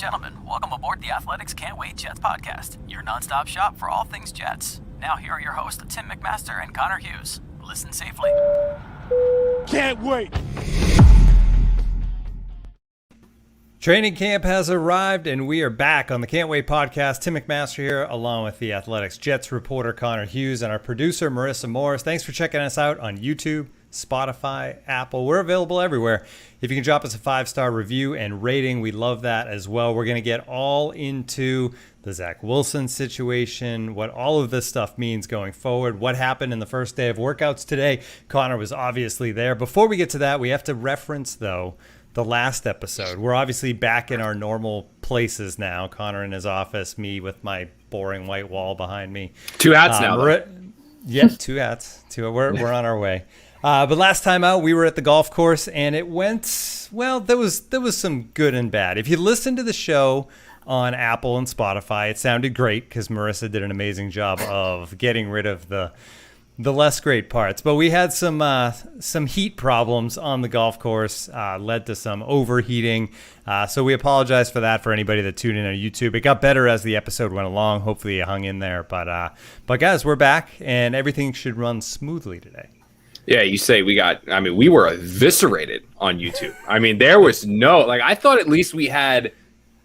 gentlemen, welcome aboard the Athletics Can't Wait Jets podcast, your nonstop shop for all things Jets. Now here are your hosts, Tim McMaster and Connor Hughes. Listen safely. Can't wait! Training camp has arrived, and we are back on the Can't Wait podcast. Tim McMaster here, along with the Athletics Jets reporter Connor Hughes and our producer Marissa Morris. Thanks for checking us out on YouTube, Spotify, Apple. We're available everywhere. If you can drop us a 5-star review and rating, we love that as well. We're going to get all into the Zach Wilson situation, what all of this stuff means going forward, what happened in the first day of workouts today. Connor was obviously there. Before we get to that, we have to reference, though, the last episode. We're obviously back in our normal places now. Connor in his office, me with my boring white wall behind me. Two hats now. Yeah, two hats. We're on our way. But last time out, we were at the golf course, and it went, well, there was some good and bad. If you listen to the show on Apple and Spotify, it sounded great because Marissa did an amazing job of getting rid of the less great parts. But we had some heat problems on the golf course, led to some overheating. So we apologize for that for anybody that tuned in on YouTube. It got better as the episode went along. Hopefully you hung in there. But guys, we're back, and everything should run smoothly today. Yeah, you say we were eviscerated on YouTube. I mean, there was I thought at least we had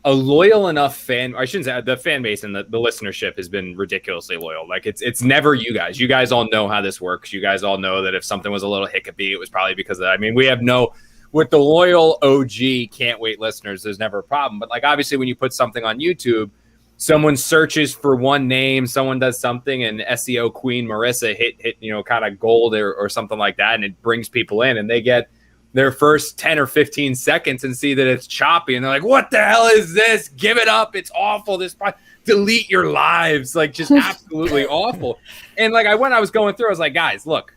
a loyal enough I shouldn't say the fan base, and the listenership has been ridiculously loyal. Like it's never you guys. You guys all know how this works. You guys all know that if something was a little hiccupy, it was probably because of that. I mean, we have with the loyal OG Can't Wait listeners, there's never a problem. But like, obviously when you put something on YouTube, someone searches for one name, someone does something, and SEO queen Marissa hit kind of gold or something like that, and it brings people in, and they get their first 10 or 15 seconds and see that it's choppy, and they're like, what the hell is this? Give it up. It's awful. Delete your lives. Like, just absolutely awful. And like, I was going through, I was like, guys, look,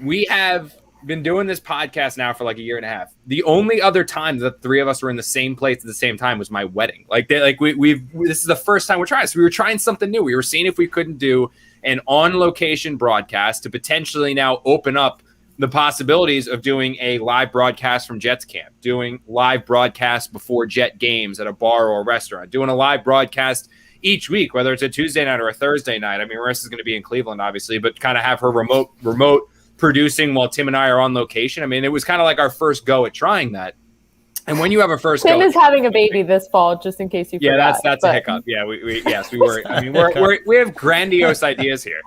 we have been doing this podcast now for like a year and a half. The only other time that the three of us were in the same place at the same time was my wedding. Like, this is the first time we're trying. So we were trying something new. We were seeing if we couldn't do an on-location broadcast to potentially now open up the possibilities of doing a live broadcast from Jets camp, doing live broadcasts before Jet games at a bar or a restaurant, doing a live broadcast each week, whether it's a Tuesday night or a Thursday night. I mean, Marissa's going to be in Cleveland, obviously, but kind of have her remote producing while Tim and I are on location. I mean, it was kind of like our first go at trying that. And when you have a first Tim go, is having a baby this fall, just in case you forgot. Yeah, that's a hiccup. Yeah, we were. I mean, we have grandiose ideas here.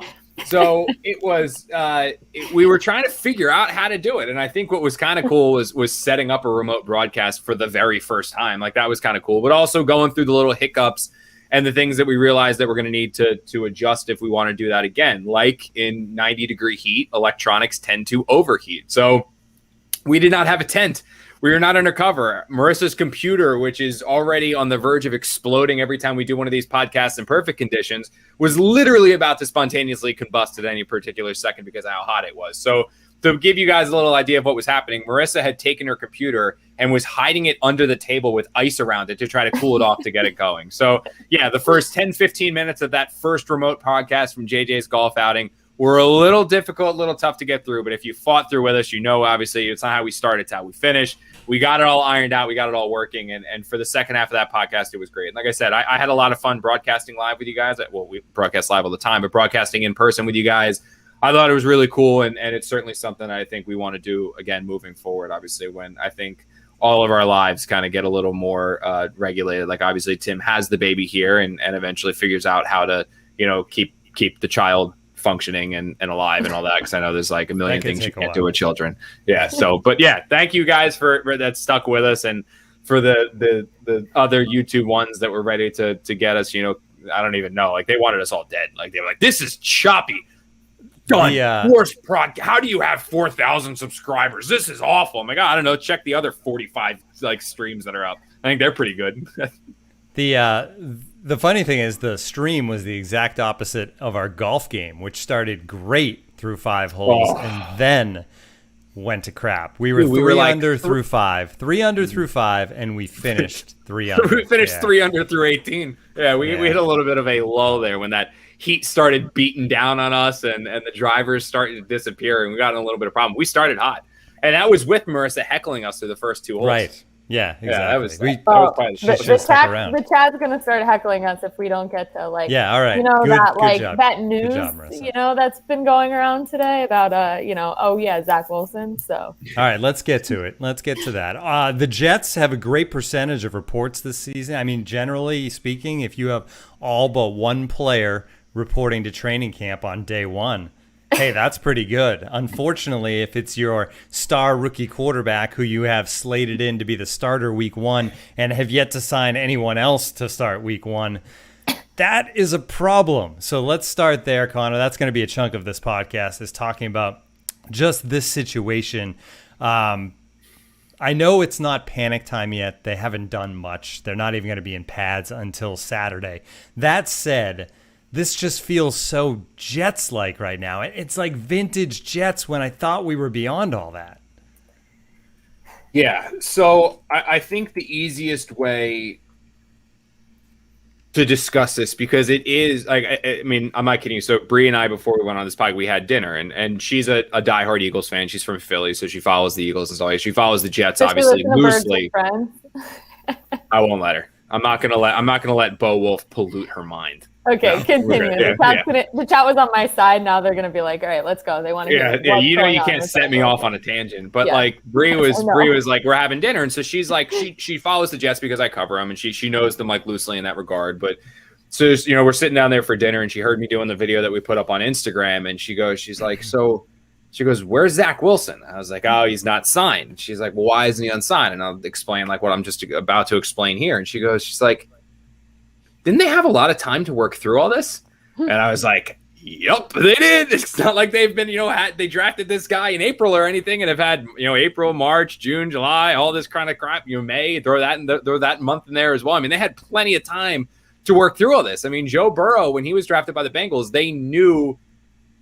So it was, we were trying to figure out how to do it. And I think what was kind of cool was setting up a remote broadcast for the very first time. Like, that was kind of cool, but also going through the little hiccups and the things that we realized that we're going to need to adjust if we want to do that again. Like in 90-degree heat, electronics tend to overheat. So we did not have a tent. We were not undercover. Marissa's computer, which is already on the verge of exploding every time we do one of these podcasts in perfect conditions, was literally about to spontaneously combust at any particular second because of how hot it was. So to give you guys a little idea of what was happening, Marissa had taken her computer and was hiding it under the table with ice around it to try to cool it off to get it going. So yeah, the first 10, 15 minutes of that first remote podcast from JJ's golf outing were a little difficult, a little tough to get through. But if you fought through with us, obviously it's not how we start, it's how we finish. We got it all ironed out. We got it all working. And for the second half of that podcast, it was great. And like I said, I had a lot of fun broadcasting live with you guys. Well, we broadcast live all the time, but broadcasting in person with you guys, I thought it was really cool. And it's certainly something I think we want to do again moving forward, obviously, when I think all of our lives kind of get a little more regulated. Like, obviously, Tim has the baby here and eventually figures out how to, keep the child functioning and alive and all that, because I know there's like a million things you can't do with children. Yeah. So, but yeah, thank you guys for that stuck with us, and for the other YouTube ones that were ready to get us. I don't even know. Like, they wanted us all dead. Like, they were like, "This is choppy. Done. Worst prod. How do you have 4,000 subscribers? This is awful." I'm like, I don't know. Check the other 45 streams that are up. I think they're pretty good. The funny thing is, the stream was the exact opposite of our golf game, which started great through 5 holes and then went to crap. We were three under through 5, and we finished 3 under. We finished 3 under through 18. Yeah, we hit a little bit of a lull there when that heat started beating down on us and the drivers started to disappear, and we got in a little bit of problem. We started hot, and that was with Marissa heckling us through the first 2 holes. Right. Yeah, exactly. Yeah, that was Well, probably She should stick around. the chat's gonna start heckling us if we don't get to Yeah, all right. Good Job. that news Good job, Marissa. That's been going around today about oh yeah, Zach Wilson. So all right, let's get to it. Let's get to that. The Jets have a great percentage of reports this season. I mean, generally speaking, if you have all but one player reporting to training camp on day one, hey, that's pretty good. Unfortunately, if it's your star rookie quarterback who you have slated in to be the starter week one and have yet to sign anyone else to start week one, that is a problem. So let's start there, Connor. That's going to be a chunk of this podcast, is talking about just this situation. I know it's not panic time yet. They haven't done much. They're not even going to be in pads until Saturday. That said, this just feels so Jets-like right now. It's like vintage Jets when I thought we were beyond all that. Yeah, so I think the easiest way to discuss this, because it is like, I mean, I'm not kidding you. So Bree and I, before we went on this podcast, we had dinner, and she's a diehard Eagles fan. She's from Philly, so she follows the Eagles and stuff. She follows the Jets, obviously, loosely. I won't let her. I'm not gonna let Bo Wolf pollute her mind. Okay, no, continue. The chat was on my side. Now they're gonna be like, all right, let's go. They want to. Yeah. You can't set me off on a tangent, but like Bree was like, we're having dinner, and so she's like, she follows the Jets because I cover them, and she knows them like loosely in that regard. But so we're sitting down there for dinner, and she heard me doing the video that we put up on Instagram, and she's like, where's Zach Wilson? I was like, oh, he's not signed. She's like, well, why isn't he unsigned? And I'll explain like what I'm just about to explain here. And she's like, didn't they have a lot of time to work through all this? And I was like, yep, they did. It's not like they've been, they drafted this guy in April or anything and have had, April, March, June, July, all this kind of crap. May, throw that month in there as well. I mean, they had plenty of time to work through all this. I mean, Joe Burrow, when he was drafted by the Bengals, they knew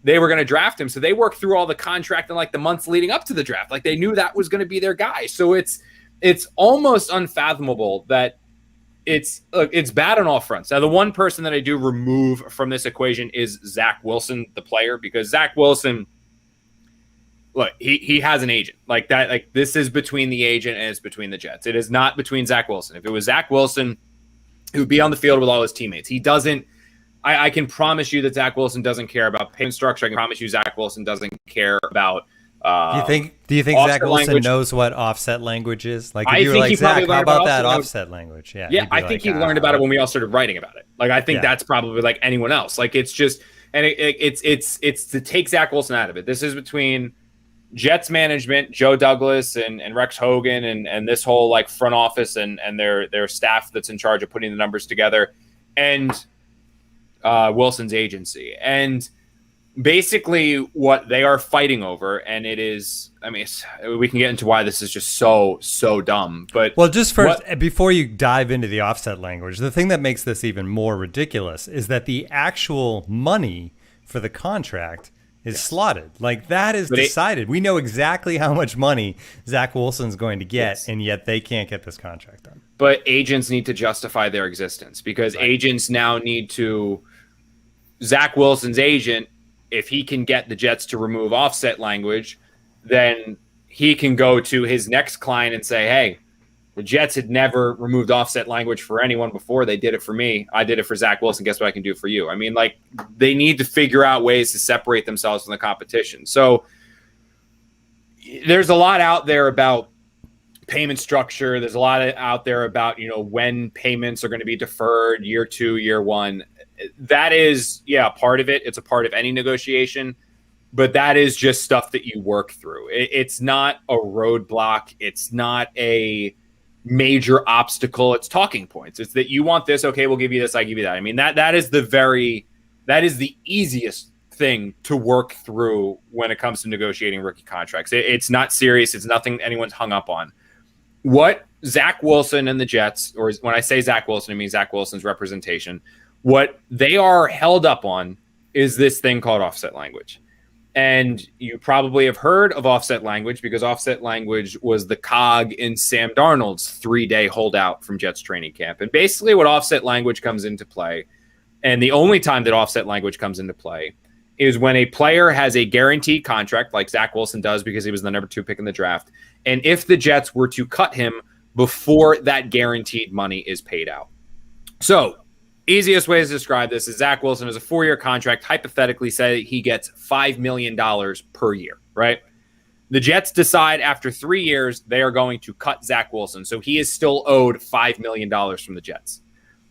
they were going to draft him. So they worked through all the contract in like the months leading up to the draft. Like they knew that was going to be their guy. So it's almost unfathomable that it's bad on all fronts. Now, the one person that I do remove from this equation is Zach Wilson, the player, because Zach Wilson, look, he has an agent like that. Like this is between the agent and it's between the Jets. It is not between Zach Wilson. If it was Zach Wilson, he would be on the field with all his teammates. He doesn't. I can promise you that Zach Wilson doesn't care about payment structure. I can promise you Zach Wilson doesn't care about. Do you think Zach Wilson knows what offset language is? Like, if you were like, Zach, how about that offset language? Yeah, I think he learned about it when we all started writing about it. Like, I think that's probably like anyone else. Like, it's just, and it's to take Zach Wilson out of it. This is between Jets management, Joe Douglas and Rex Hogan and this whole like front office and their staff that's in charge of putting the numbers together, and Wilson's agency. And basically what they are fighting over, and it is, I mean, we can get into why this is just so dumb, but well, just first, before you dive into the offset language, the thing that makes this even more ridiculous is that the actual money for the contract is slotted. Like that is decided. We know exactly how much money Zach Wilson's going to get, and yet they can't get this contract done. But agents need to justify their existence because agents now need to, Zach Wilson's agent, if he can get the Jets to remove offset language, then he can go to his next client and say, hey, the Jets had never removed offset language for anyone before. They did it for me. I did it for Zach Wilson. Guess what I can do for you? I mean, like, they need to figure out ways to separate themselves from the competition. So there's a lot out there about payment structure. There's a lot out there about, when payments are going to be deferred, year 2, year 1. That is, part of it. It's a part of any negotiation, but that is just stuff that you work through. It's not a roadblock. It's not a major obstacle. It's talking points. It's that you want this. Okay, we'll give you this. I give you that. I mean, that is the easiest thing to work through when it comes to negotiating rookie contracts. It's not serious. It's nothing anyone's hung up on. What Zach Wilson and the Jets, or when I say Zach Wilson, I mean Zach Wilson's representation, what they are held up on is this thing called offset language. And you probably have heard of offset language because offset language was the cog in Sam Darnold's 3-day holdout from Jets training camp. And basically what offset language comes into play, and the only time that offset language comes into play, is when a player has a guaranteed contract like Zach Wilson does because he was the number 2 pick in the draft. And if the Jets were to cut him before that guaranteed money is paid out. So, easiest way to describe this is Zach Wilson has a 4-year contract. Hypothetically, say he gets $5 million per year, right? The Jets decide after 3 years they are going to cut Zach Wilson. So he is still owed $5 million from the Jets.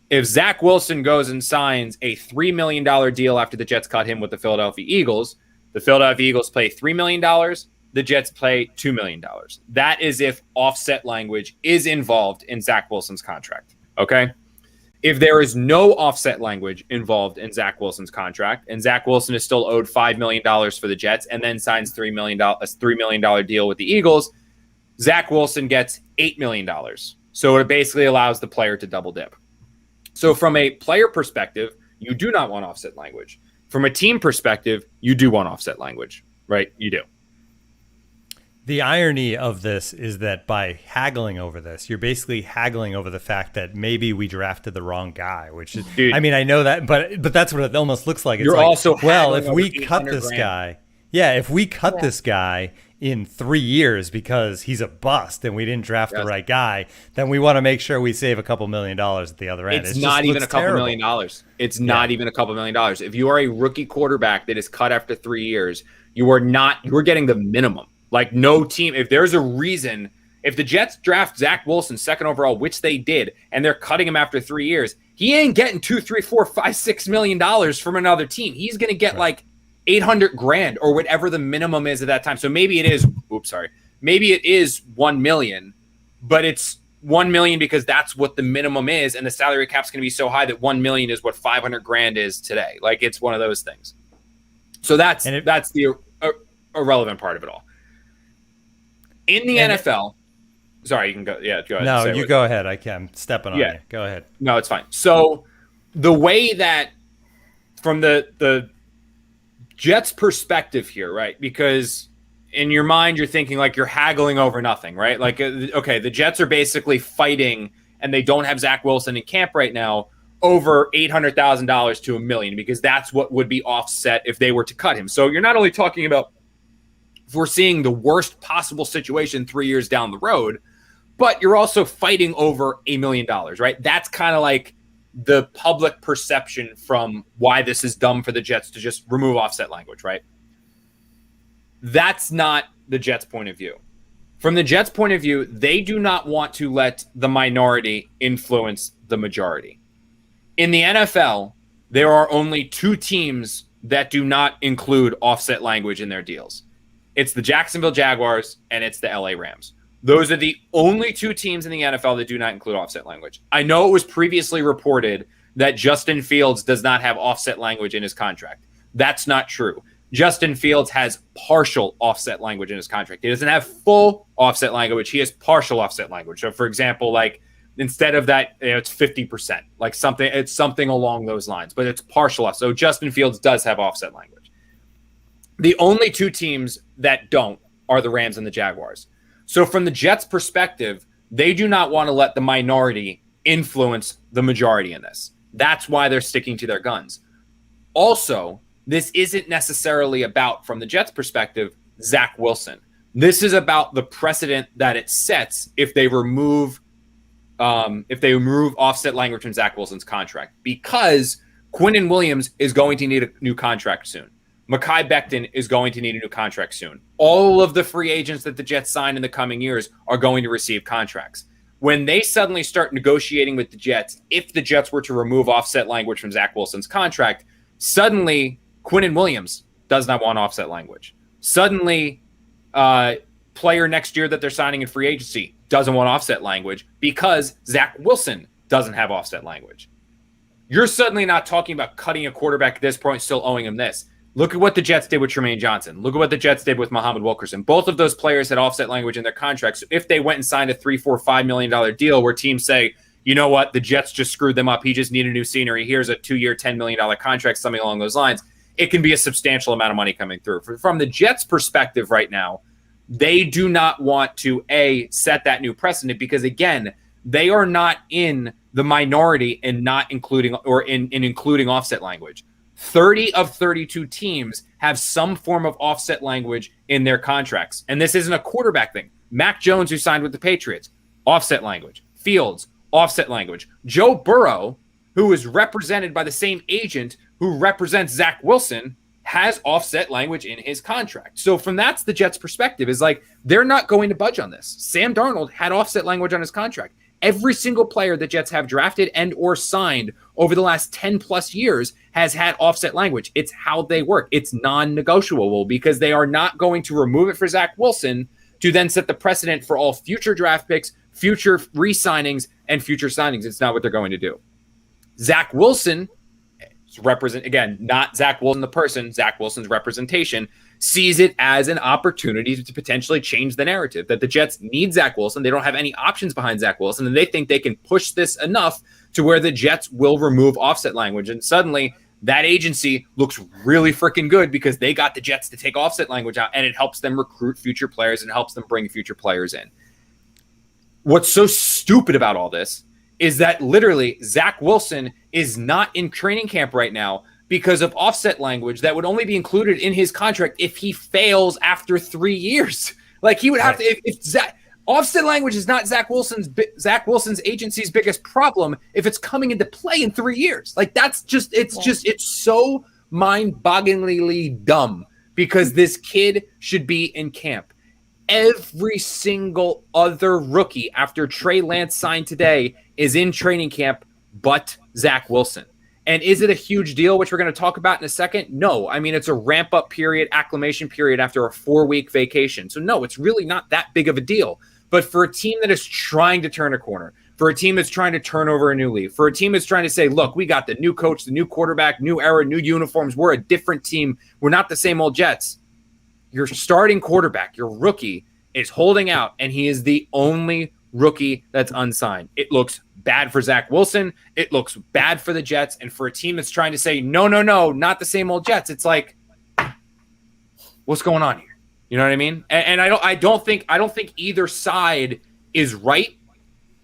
If Zach Wilson goes and signs a $3 million deal after the Jets cut him with the Philadelphia Eagles pay $3 million. The Jets pay $2 million. That is if offset language is involved in Zach Wilson's contract. Okay? If there is no offset language involved in Zach Wilson's contract, and Zach Wilson is still owed $5 million for the Jets and then signs a $3 million deal with the Eagles, Zach Wilson gets $8 million. So it basically allows the player to double dip. So from a player perspective, you do not want offset language. From a team perspective, you do want offset language, right? You do. The irony of this is that by haggling over this, you're basically haggling over the fact that maybe we drafted the wrong guy, which is, Dude, I mean, I know that, but that's what it almost looks like. It's you're like, also well, if haggling we over cut 800 this grand. guy, if we cut this guy in 3 years because he's a bust and we didn't draft the right guy, then we want to make sure we save a couple $1 million at the other end. It's not even a couple terrible. $1 million. It's not even a couple $1 million. If you are a rookie quarterback that is cut after 3 years, you're getting the minimum. Like no team, if there's a reason, if the Jets draft Zach Wilson second overall, which they did, and they're cutting him after 3 years, he ain't getting $2, $3, $4, $5, $6 million from another team. He's going to get like $800,000 or whatever the minimum is at that time. So maybe it is, maybe it is 1 million, but it's 1 million because that's what the minimum is, and the salary cap's going to be so high that 1 million is what $500,000 is today. Like it's one of those things. So that's the irrelevant part of it all. In the NFL, sorry, you can go. Yeah, go ahead. No, you go ahead. I'm stepping on you. Go ahead. No, it's fine. So the way that from the Jets' perspective here, right? Because in your mind, you're thinking like you're haggling over nothing, right? Like, okay, the Jets are basically fighting, and they don't have Zach Wilson in camp right now over $800,000 to $1 million because that's what would be offset if they were to cut him. So you're not only talking about foreseeing the worst possible situation 3 years down the road, but you're also fighting over $1 million, right? That's kind of like the public perception from why this is dumb for the Jets to just remove offset language, right? That's not the Jets' point of view. From the Jets' point of view, they do not want to let the minority influence the majority. In the NFL, there are only 2 teams that do not include offset language in their deals. It's the Jacksonville Jaguars and it's the LA Rams. Those are the only 2 teams in the NFL that do not include offset language. I know it was previously reported that Justin Fields does not have offset language in his contract. That's not true. Justin Fields has partial offset language in his contract. He doesn't have full offset language. He has partial offset language. So, for example, like instead of that, it's 50%, like something along those lines, but it's partial off. So Justin Fields does have offset language. The only 2 teams that don't are the Rams and the Jaguars. So from the Jets' perspective, they do not want to let the minority influence the majority in this. That's why they're sticking to their guns. Also, this isn't necessarily about, from the Jets' perspective, Zach Wilson. This is about the precedent that it sets if they remove offset language from Zach Wilson's contract, because Quinnen Williams is going to need a new contract soon. Mekhi Becton is going to need a new contract soon. All of the free agents that the Jets sign in the coming years are going to receive contracts. When they suddenly start negotiating with the Jets, if the Jets were to remove offset language from Zach Wilson's contract, suddenly Quinnen Williams does not want offset language. Suddenly, player next year that they're signing in free agency doesn't want offset language because Zach Wilson doesn't have offset language. You're suddenly not talking about cutting a quarterback at this point, still owing him this. Look at what the Jets did with Tremaine Johnson. Look at what the Jets did with Muhammad Wilkerson. Both of those players had offset language in their contracts. So if they went and signed a $3, $4, $5 million deal where teams say, you know what, the Jets just screwed them up. He just needed new scenery. Here's a 2-year, $10 million contract, something along those lines. It can be a substantial amount of money coming through. From the Jets' perspective right now, they do not want to, set that new precedent because, again, they are not in the minority and not including or in including offset language. 30 of 32 teams have some form of offset language in their contracts. And this isn't a quarterback thing. Mac Jones, who signed with the Patriots, offset language. Fields, offset language. Joe Burrow, who is represented by the same agent who represents Zach Wilson, has offset language in his contract. So from that's the Jets' perspective is like, they're not going to budge on this. Sam Darnold had offset language on his contract. Every single player the Jets have drafted and or signed over the last 10 plus years has had offset language. It's how they work. It's non-negotiable because they are not going to remove it for Zach Wilson to then set the precedent for all future draft picks, future re-signings, and future signings. It's not what they're going to do. Zach Wilson, again, not Zach Wilson the person, Zach Wilson's representation, sees it as an opportunity to potentially change the narrative that the Jets need Zach Wilson. They don't have any options behind Zach Wilson, and they think they can push this enough to where the Jets will remove offset language. And suddenly that agency looks really freaking good because they got the Jets to take offset language out, and it helps them recruit future players and helps them bring future players in. What's so stupid about all this is that literally Zach Wilson is not in training camp right now because of offset language that would only be included in his contract if he fails after 3 years. Like he would have to, if Zach, offset language is not Zach Wilson's agency's biggest problem if it's coming into play in 3 years. Like that's just, it's so mind-bogglingly dumb because this kid should be in camp. Every single other rookie after Trey Lance signed today is in training camp but Zach Wilson. And is it a huge deal, which we're going to talk about in a second? No. I mean, it's a ramp-up period, acclimation period after a 4-week vacation. So no, it's really not that big of a deal. But for a team that is trying to turn a corner, for a team that's trying to turn over a new leaf, for a team that's trying to say, look, we got the new coach, the new quarterback, new era, new uniforms. We're a different team. We're not the same old Jets. Your starting quarterback, your rookie, is holding out, and he is the only rookie that's unsigned. It looks bad for Zach Wilson. It looks bad for the Jets. And for a team that's trying to say, no, not the same old Jets, it's like, what's going on here? You know what I mean? And I don't think either side is right.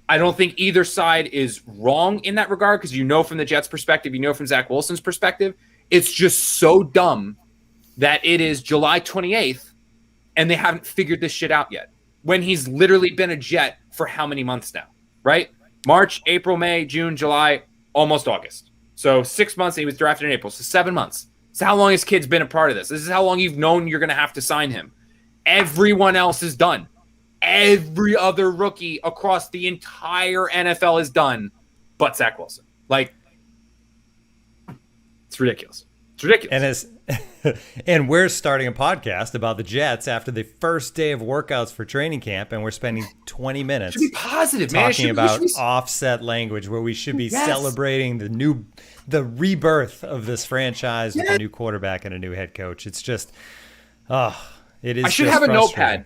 I don't think either side is wrong in that regard because from the Jets' perspective, from Zach Wilson's perspective, it's just so dumb that it is July 28th and they haven't figured this shit out yet when he's literally been a Jet for how many months now, right? March, April, May, June, July, almost August. So 6 months, and he was drafted in April. So 7 months. So how long his kid's been a part of this? This is how long you've known you're going to have to sign him. Everyone else is done. Every other rookie across the entire NFL is done, but Zach Wilson. Like, it's ridiculous. It's ridiculous. And we're starting a podcast about the Jets after the first day of workouts for training camp, and we're spending 20 minutes should be positive, talking about offset language, where we should be celebrating the rebirth of this franchise with a new quarterback and a new head coach. It's just, it is. I should have a notepad.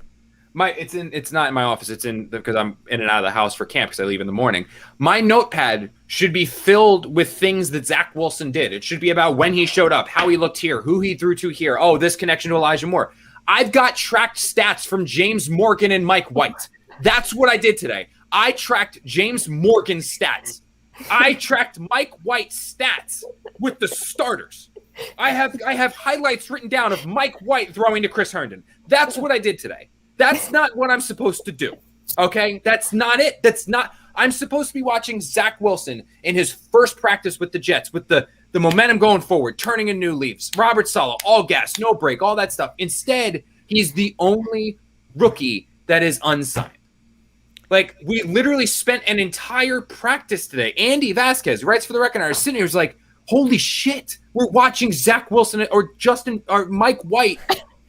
It's not in my office. It's in because I'm in and out of the house for camp because I leave in the morning. My notepad should be filled with things that Zach Wilson did. It should be about when he showed up, how he looked here, who he threw to here. Oh, this connection to Elijah Moore. I've got tracked stats from James Morgan and Mike White. That's what I did today. I tracked James Morgan's stats. I tracked Mike White's stats with the starters. I have highlights written down of Mike White throwing to Chris Herndon. That's what I did today. That's not what I'm supposed to do. Okay? That's not it. I'm supposed to be watching Zach Wilson in his first practice with the Jets, with the momentum going forward, turning in new leaves. Robert Saleh, all gas, no break, all that stuff. Instead, he's the only rookie that is unsigned. Like, we literally spent an entire practice today. Andy Vasquez, who writes for The Reckoner, is sitting here, was like, holy shit, we're watching Zach Wilson or Mike White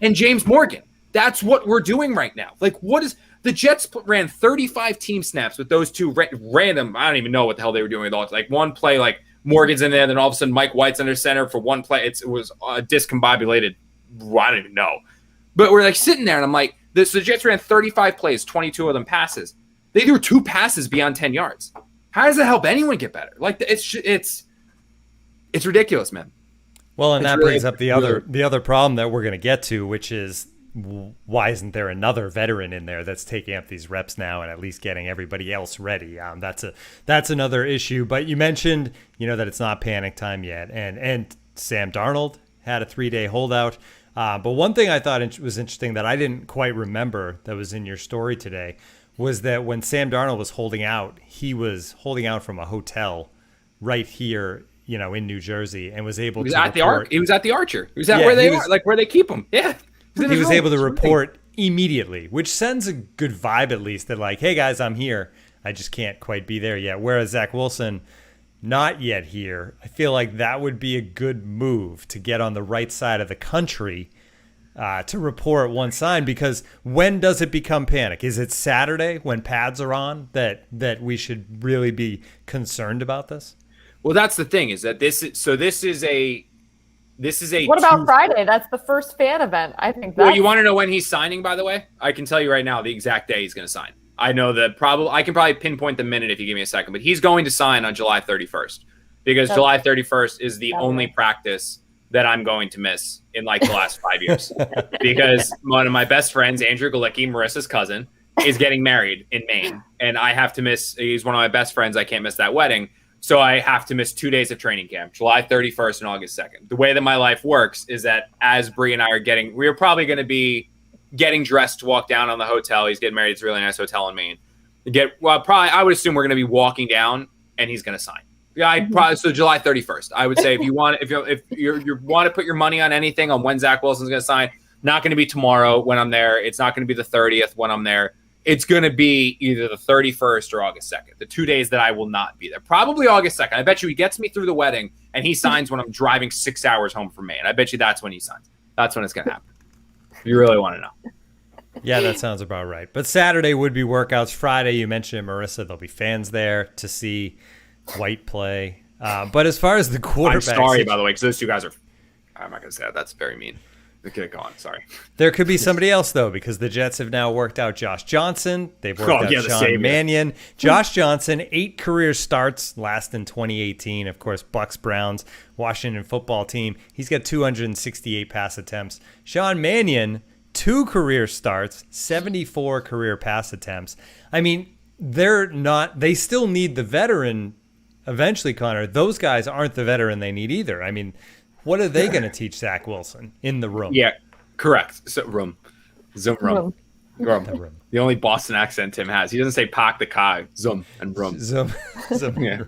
and James Morgan. That's what we're doing right now. Like, what is the Jets ran 35 team snaps with those two random. I don't even know what the hell they were doing with all. Like one play, like Morgan's in there, then all of a sudden Mike White's under center for one play. It was discombobulated. I don't even know. But we're like sitting there, and I'm like, the Jets ran 35 plays, 22 of them passes. They threw 2 passes beyond 10 yards. How does that help anyone get better? Like it's ridiculous, man. Well, and that brings up the other problem that we're going to get to, which is, why isn't there another veteran in there that's taking up these reps now and at least getting everybody else ready? That's another issue. But you mentioned, that it's not panic time yet, and Sam Darnold had a 3-day holdout. But one thing I thought was interesting that I didn't quite remember that was in your story today was that when Sam Darnold was holding out, he was holding out from a hotel right here, in New Jersey, and was able He was to at report. He was at the Archer. He was at where they are, like where they keep him. Yeah. He was able to report immediately, which sends a good vibe, at least, that like, hey guys, I'm here. I just can't quite be there yet. Whereas Zach Wilson, not yet here. I feel like that would be a good move to get on the right side of the country to report one sign, because when does it become panic? Is it Saturday when pads are on that we should really be concerned about this? Well, that's the thing, is that this is a What about Friday? That's the first fan event. I think Well, you want to know when he's signing, by the way? I can tell you right now the exact day he's going to sign. I know that I can probably pinpoint the minute if you give me a second, but he's going to sign on July 31st, because July 31st is the only practice that I'm going to miss in like the last 5 years, because one of my best friends, Andrew Galicki, Marissa's cousin, is getting married in Maine, and I have to miss. He's one of my best friends. I can't miss that wedding. So I have to miss 2 days of training camp, July 31st and August 2nd. The way that my life works is that as Bree and I we're probably going to be getting dressed to walk down on the hotel. He's getting married. It's a really nice hotel in Maine. I would assume we're going to be walking down and he's going to sign. Yeah, so July 31st. I would say if you want to put your money on anything on when Zach Wilson's going to sign, not going to be tomorrow when I'm there. It's not going to be the 30th when I'm there. It's going to be either the 31st or August 2nd, the 2 days that I will not be there. Probably August 2nd. I bet you he gets me through the wedding and he signs when I'm driving 6 hours home from Maine. I bet you that's when he signs. That's when it's going to happen. If you really want to know. Yeah, that sounds about right. But Saturday would be workouts. Friday, you mentioned it, Marissa, there'll be fans there to see White play. But as far as the quarterback... I'm sorry, by the way, because those two guys are... I'm not going to say that. That's very mean. Okay, go on. Sorry. There could be somebody else, though, because the Jets have now worked out Josh Johnson. They've worked out Sean Mannion. Josh Johnson, 8 career starts, last in 2018. Of course, Bucks, Browns, Washington football team. He's got 268 pass attempts. Sean Mannion, 2 career starts, 74 career pass attempts. I mean, they still need the veteran eventually, Connor. Those guys aren't the veteran they need either. I mean, what are they going to teach Zach Wilson in the room? Yeah, correct. So, room. The only Boston accent Tim has. He doesn't say "park the car," "zum" and "room." Zum. Yeah.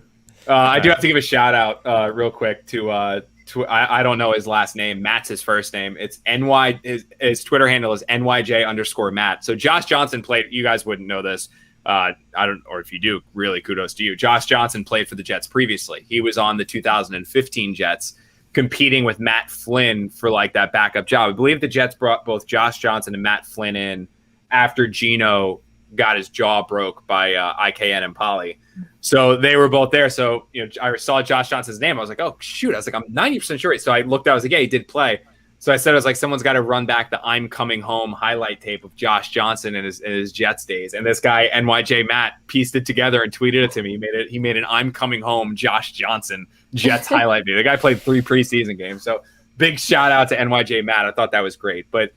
I do have to give a shout out real quick to I don't know his last name. Matt's his first name. It's his Twitter handle is NYJ_Matt. So Josh Johnson played. You guys wouldn't know this. Or if you do, really kudos to you. Josh Johnson played for the Jets previously. He was on the 2015 Jets, competing with Matt Flynn for like that backup job. I believe the Jets brought both Josh Johnson and Matt Flynn in after Geno got his jaw broke by IKN and Poly. So they were both there. So, I saw Josh Johnson's name. I was like, oh, shoot. I was like, I'm 90% sure. So I looked out. I was like, yeah, he did play. So I said, I was like, someone's got to run back the I'm coming home highlight tape of Josh Johnson in his Jets days. And this guy, NYJ Matt, pieced it together and tweeted it to me. He made an I'm coming home Josh Johnson Jets highlight video. The guy played 3 preseason games. So big shout out to NYJ Matt. I thought that was great. But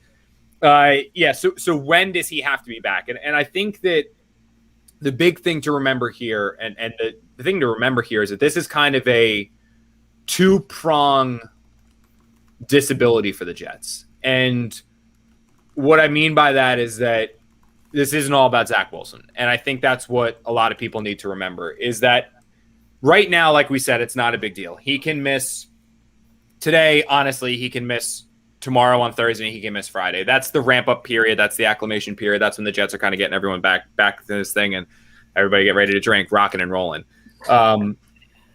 so when does he have to be back? And I think that the big thing to remember here, and the thing to remember here is that this is kind of a 2-prong disability for the Jets. And what I mean by that is that this isn't all about Zach Wilson. And I think that's what a lot of people need to remember, is that right now, like we said, it's not a big deal. He can miss today. Honestly, he can miss tomorrow on Thursday, and he can miss Friday. That's the ramp-up period. That's the acclimation period. That's when the Jets are kind of getting everyone back to this thing, and everybody get ready to drink, rocking and rolling.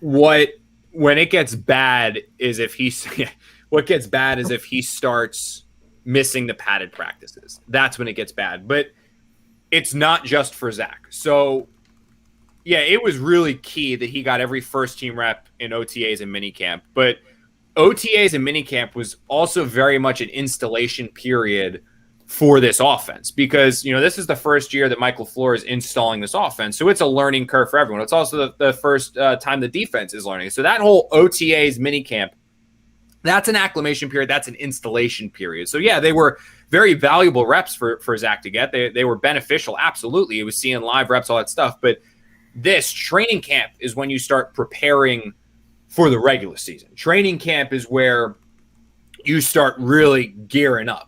When it gets bad is if he starts missing the padded practices. That's when it gets bad. But it's not just for Zach. So, yeah, it was really key that he got every first-team rep in OTAs and minicamp. But OTAs and minicamp was also very much an installation period for this offense, because this is the first year that Michael LaFleur is installing this offense, so it's a learning curve for everyone. It's also the first time the defense is learning. So that whole OTAs minicamp, that's an acclimation period. That's an installation period. So yeah, they were very valuable reps for Zach to get. They were beneficial, absolutely. It was seeing live reps, all that stuff. But this training camp is when you start preparing for the regular season. Training camp is where you start really gearing up.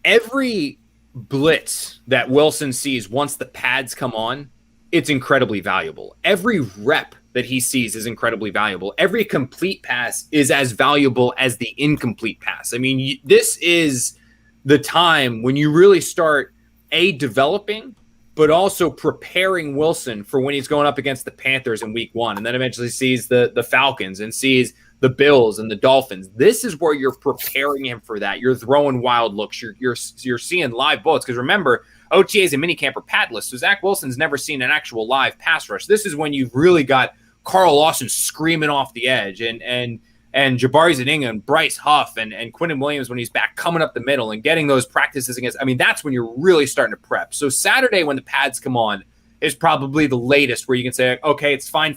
Every blitz that Wilson sees once the pads come on, it's incredibly valuable. Every rep that he sees is incredibly valuable. Every complete pass is as valuable as the incomplete pass. I mean, this is the time when you really start developing, but also preparing Wilson for when he's going up against the Panthers in week 1, and then eventually sees the Falcons and sees the Bills and the Dolphins. This is where you're preparing him for that. You're throwing wild looks. You're seeing live bullets, because remember, OTAs and minicamp are padless, so Zach Wilson's never seen an actual live pass rush. This is when you've really got Carl Lawson screaming off the edge, and Jabari Zuniga and Bryce Huff and Quinnen Williams when he's back coming up the middle and getting those practices against. I mean, that's when you're really starting to prep. So Saturday when the pads come on is probably the latest where you can say, okay, it's fine.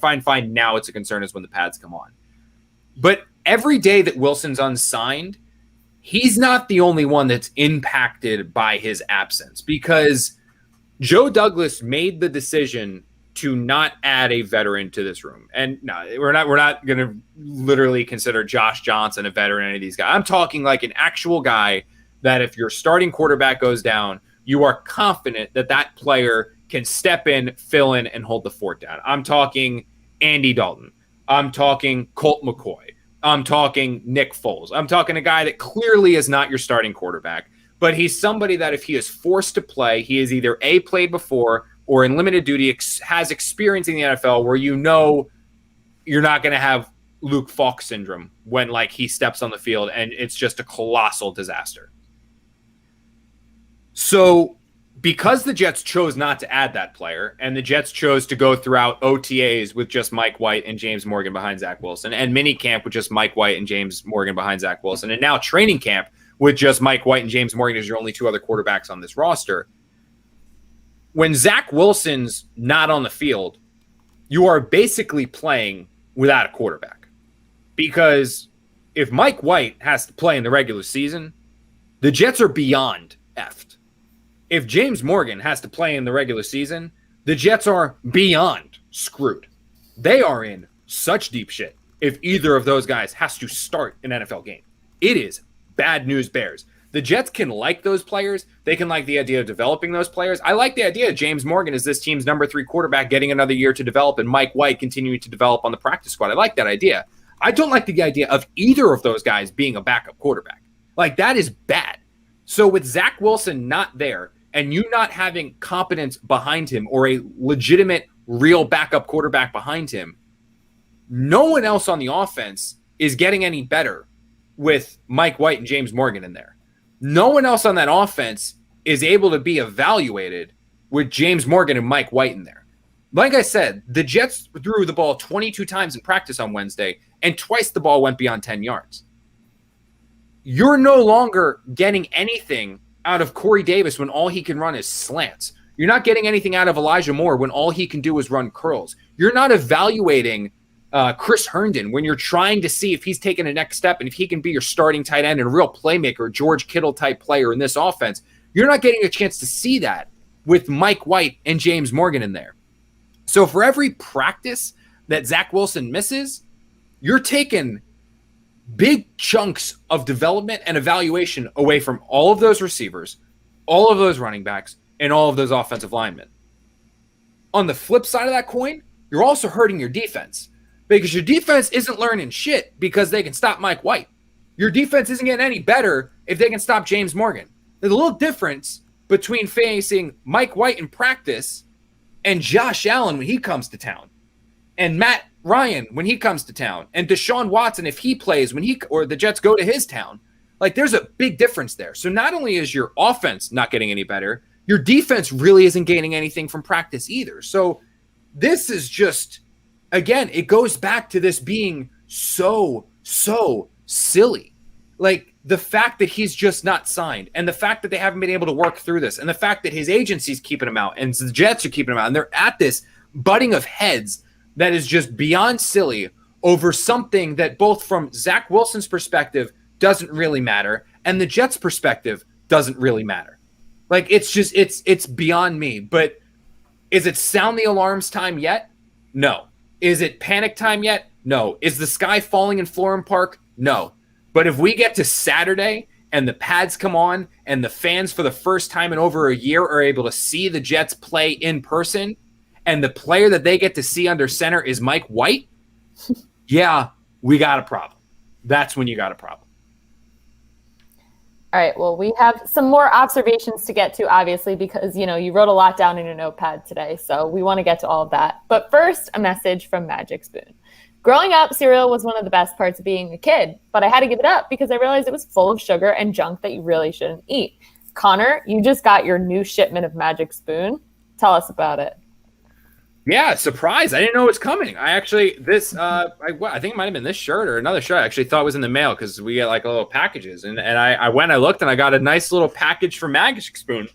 Now it's a concern is when the pads come on. But every day that Wilson's unsigned, he's not the only one that's impacted by his absence, because Joe Douglas made the decision to not add a veteran to this room. And no, we're not going to literally consider Josh Johnson a veteran, any of these guys. I'm talking like an actual guy that if your starting quarterback goes down, you are confident that that player can step in, fill in, and hold the fort down. I'm talking Andy Dalton. I'm talking Colt McCoy. I'm talking Nick Foles. I'm talking a guy that clearly is not your starting quarterback, but he's somebody that if he is forced to play, he is either played before or in limited duty, has experience in the NFL where you know you're not going to have Luke Falk syndrome when like he steps on the field and it's just a colossal disaster. So because the Jets chose not to add that player, and the Jets chose to go throughout OTAs with just Mike White and James Morgan behind Zach Wilson, and minicamp with just Mike White and James Morgan behind Zach Wilson, and now training camp with just Mike White and James Morgan as your only 2 other quarterbacks on this roster, when Zach Wilson's not on the field, you are basically playing without a quarterback. Because if Mike White has to play in the regular season, the Jets are beyond effed. If James Morgan has to play in the regular season, the Jets are beyond screwed. They are in such deep shit if either of those guys has to start an NFL game. It is bad news bears. The Jets can like those players. They can like the idea of developing those players. I like the idea of James Morgan as this team's number 3 quarterback getting another year to develop, and Mike White continuing to develop on the practice squad. I like that idea. I don't like the idea of either of those guys being a backup quarterback. Like, that is bad. So with Zach Wilson not there, and you not having competence behind him or a legitimate, real backup quarterback behind him, no one else on the offense is getting any better with Mike White and James Morgan in there. No one else on that offense is able to be evaluated with James Morgan and Mike White in there. Like I said, the Jets threw the ball 22 times in practice on Wednesday, and twice the ball went beyond 10 yards. You're no longer getting anything out of Corey Davis when all he can run is slants. You're not getting anything out of Elijah Moore when all he can do is run curls. You're not evaluating Chris Herndon when you're trying to see if he's taking a next step and if he can be your starting tight end and a real playmaker, George Kittle type player in this offense. You're not getting a chance to see that with Mike White and James Morgan in there. So for every practice that Zach Wilson misses, you're taking big chunks of development and evaluation away from all of those receivers, all of those running backs, and all of those offensive linemen. On the flip side of that coin, you're also hurting your defense, because your defense isn't learning shit because they can stop Mike White. Your defense isn't getting any better if they can stop James Morgan. There's a little difference between facing Mike White in practice and Josh Allen when he comes to town, and Matt Ryan when he comes to town, and Deshaun Watson if he plays or the Jets go to his town. Like, there's a big difference there. So not only is your offense not getting any better, your defense really isn't gaining anything from practice either. So this is just, again, it goes back to this being so silly. Like, the fact that he's just not signed, and the fact that they haven't been able to work through this, and the fact that his agency's keeping him out, and the Jets are keeping him out, and they're at this butting of heads that is just beyond silly over something that both from Zach Wilson's perspective doesn't really matter, and the Jets' perspective doesn't really matter. Like, it's just, it's beyond me. But is it sound the alarms time yet? No. Is it panic time yet? No. Is the sky falling in Florham Park? No. But if we get to Saturday and the pads come on and the fans for the first time in over a year are able to see the Jets play in person, and the player that they get to see under center is Mike White, yeah, we got a problem. That's when you got a problem. All right, well, we have some more observations to get to, obviously, because, you wrote a lot down in your notepad today, so we want to get to all of that. But first, a message from Magic Spoon. Growing up, cereal was one of the best parts of being a kid, but I had to give it up because I realized it was full of sugar and junk that you really shouldn't eat. Connor, you just got your new shipment of Magic Spoon. Tell us about it. Yeah, surprise. I didn't know it was coming. I think it might have been this shirt or another shirt. I actually thought it was in the mail because we get like little packages. And I looked and I got a nice little package from Magic Spoon.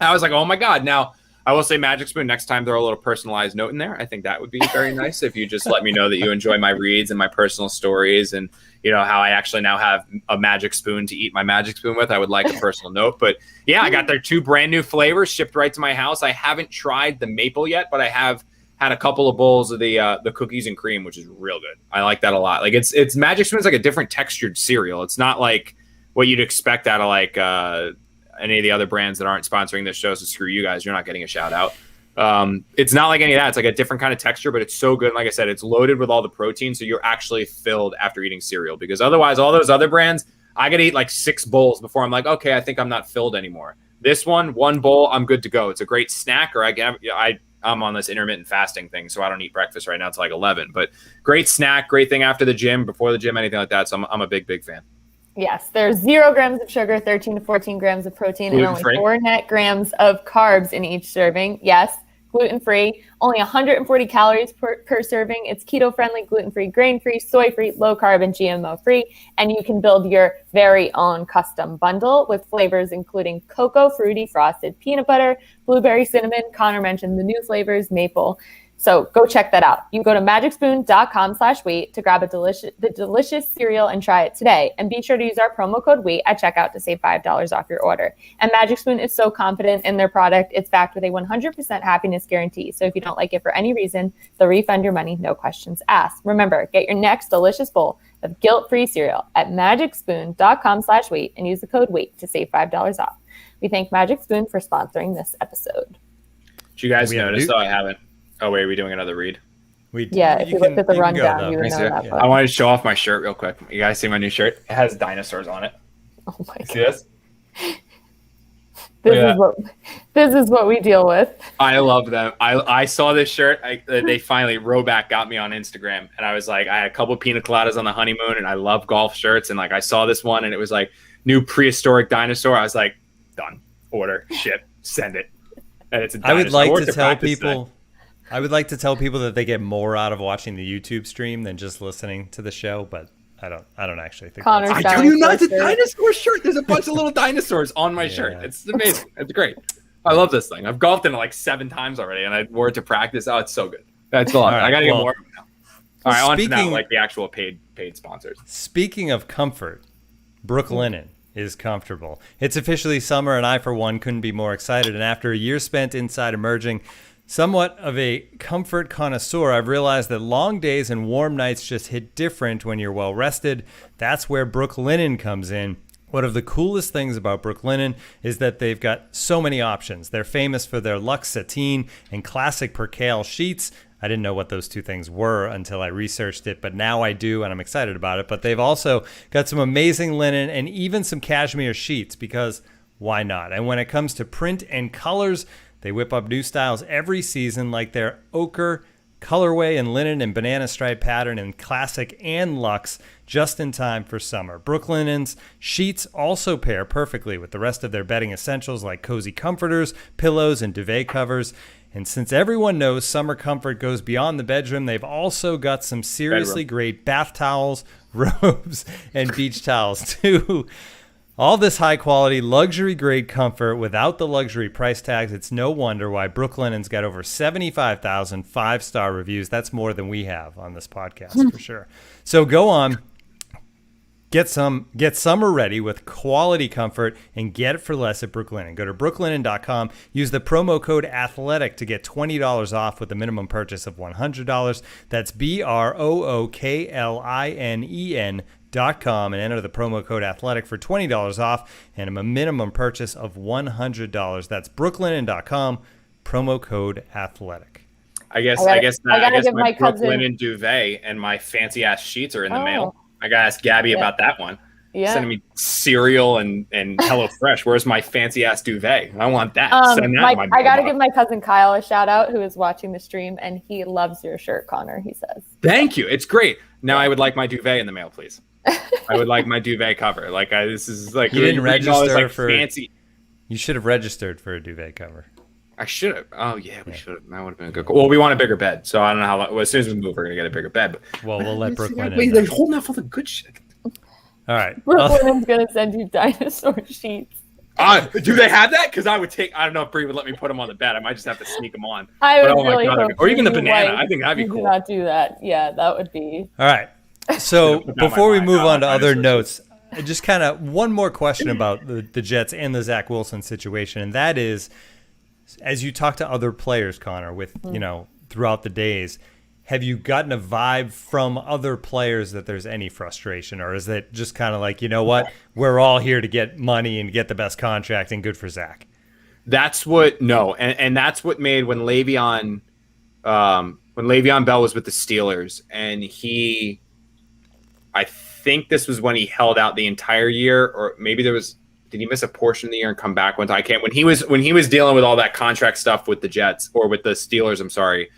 I was like, oh my God. Now, I will say Magic Spoon, next time throw a little personalized note in there. I think that would be very nice if you just let me know that you enjoy my reads and my personal stories and, how I actually now have a Magic Spoon to eat my Magic Spoon with. I would like a personal note. But yeah, I got their 2 brand new flavors shipped right to my house. I haven't tried the maple yet, but I have had a couple of bowls of the cookies and cream, which is real good. I like that a lot. Like it's Magic Spoon's like a different textured cereal. It's not like what you'd expect out of like any of the other brands that aren't sponsoring this show. So screw you guys. You're not getting a shout out. It's not like any of that. It's like a different kind of texture, but it's so good. And like I said, it's loaded with all the protein. So you're actually filled after eating cereal, because otherwise all those other brands, I got to eat like 6 bowls before I'm like, okay, I think I'm not filled anymore. This one bowl, I'm good to go. It's a great snack. Or I'm on this intermittent fasting thing, so I don't eat breakfast right now until like 11, but great snack, great thing after the gym, before the gym, anything like that. So I'm a big fan. Yes, there's 0 grams of sugar, 13 to 14 grams of protein, and only Gluten-free? 4 net grams of carbs in each serving. Yes, gluten-free, only 140 calories per serving. It's keto-friendly, gluten-free, grain-free, soy-free, low-carb, and GMO-free. And you can build your very own custom bundle with flavors including cocoa, fruity, frosted, peanut butter, blueberry, cinnamon. Connor mentioned the new flavors, maple. So go check that out. You can go to magicspoon.com/wheat to grab the delicious cereal and try it today. And be sure to use our promo code WHEAT at checkout to save $5 off your order. And Magic Spoon is so confident in their product, it's backed with a 100% happiness guarantee. So if you don't like it for any reason, they'll refund your money, no questions asked. Remember, get your next delicious bowl of guilt-free cereal at magicspoon.com/wheat and use the code WHEAT to save $5 off. We thank Magic Spoon for sponsoring this episode. Did you guys notice, though? I haven't. Oh, wait, are we doing another read? If you looked at the rundown, you would know that. I wanted to show off my shirt real quick. You guys see my new shirt? It has dinosaurs on it. Oh my God. See this? This is what we deal with. I love them. I saw this shirt. They finally, Roback got me on Instagram, and I was like, I had a couple of pina coladas on the honeymoon, and I love golf shirts, and like I saw this one, and it was like new prehistoric dinosaur. I was like, done. Order, ship, send it. And it's a dinosaur. I would like to tell people that they get more out of watching the YouTube stream than just listening to the show, but I don't actually think Connor's that's I tell you not, it's a dinosaur shirt. There's a bunch of little dinosaurs on my shirt. It's amazing. It's great. I love this thing. I've golfed in it like 7 times already, and I wore it to practice. Oh, it's so good. That's a lot. I got to get more of them now. All right, on to now, like the actual paid sponsors. Speaking of comfort, Brook Linen is comfortable. It's officially summer, and I, for one, couldn't be more excited. And after a year spent inside emerging somewhat of a comfort connoisseur, I've realized that long days and warm nights just hit different when you're well rested. That's where Brook Linen comes in. One of the coolest things about Brook Linen is that they've got so many options. They're famous for their luxe sateen and classic percale sheets. I didn't know what those 2 things were until I researched it, but now I do, and I'm excited about it. But they've also got some amazing linen and even some cashmere sheets, because why not? And when it comes to print and colors, they whip up new styles every season, like their ochre colorway and linen and banana stripe pattern in classic and luxe, just in time for summer. Brook Linen's sheets also pair perfectly with the rest of their bedding essentials like cozy comforters, pillows, and duvet covers. And since everyone knows summer comfort goes beyond the bedroom, they've also got some seriously great bath towels, robes, and beach towels too. All this high-quality, luxury-grade comfort without the luxury price tags. It's no wonder why Brook Linen's got over 75,000 5-star reviews. That's more than we have on this podcast, for sure. So go on, get summer ready with quality comfort, and get it for less at Brook Linen. Go to brooklinen.com. Use the promo code ATHLETIC to get $20 off with a minimum purchase of $100. That's BROOKLINEN.com. and enter the promo code athletic for $20 off and a minimum purchase of $100. That's brooklinen.com, promo code athletic. I guess my Brooklyn duvet and my fancy ass sheets are in the mail. I gotta ask Gabby about that one. Yeah. Sending me cereal and HelloFresh. Where's my fancy ass duvet? I want that. Send that I gotta give my cousin Kyle a shout out, who is watching the stream, and he loves your shirt, Connor. He says, "Thank you. It's great." Now I would like my duvet in the mail, please. I would like my duvet cover. Like this is like you didn't register this, like, fancy. You should have registered for a duvet cover. I should have. Oh yeah, we should have. That would have been a good call. Well, we want a bigger bed, so I don't know how long. Well, as soon as we move, we're gonna get a bigger bed. But, well, we'll let Brooklyn. Wait, they're holding out for the good shit. All right. Brooklyn's gonna send you dinosaur sheets. Do they have that? Because I would take. I don't know if Bree would let me put them on the bed. I might just have to sneak them on. I would really hope or even the banana. I think that'd be cool. Do not do that. Yeah, that would be. All right. So before we move on to other notes, just kind of one more question about the Jets and the Zach Wilson situation, and that is, as you talk to other players, Connor, with throughout the days, have you gotten a vibe from other players that there's any frustration, or is it just kind of like, you know what, we're all here to get money and get the best contract, and good for Zach? That's what and that's what made when Le'Veon Bell was with the Steelers, and I think this was when he held out the entire year, or maybe did he miss a portion of the year and come back one time? I can't. When he was dealing with all that contract stuff with the Jets or with the Steelers, I'm sorry,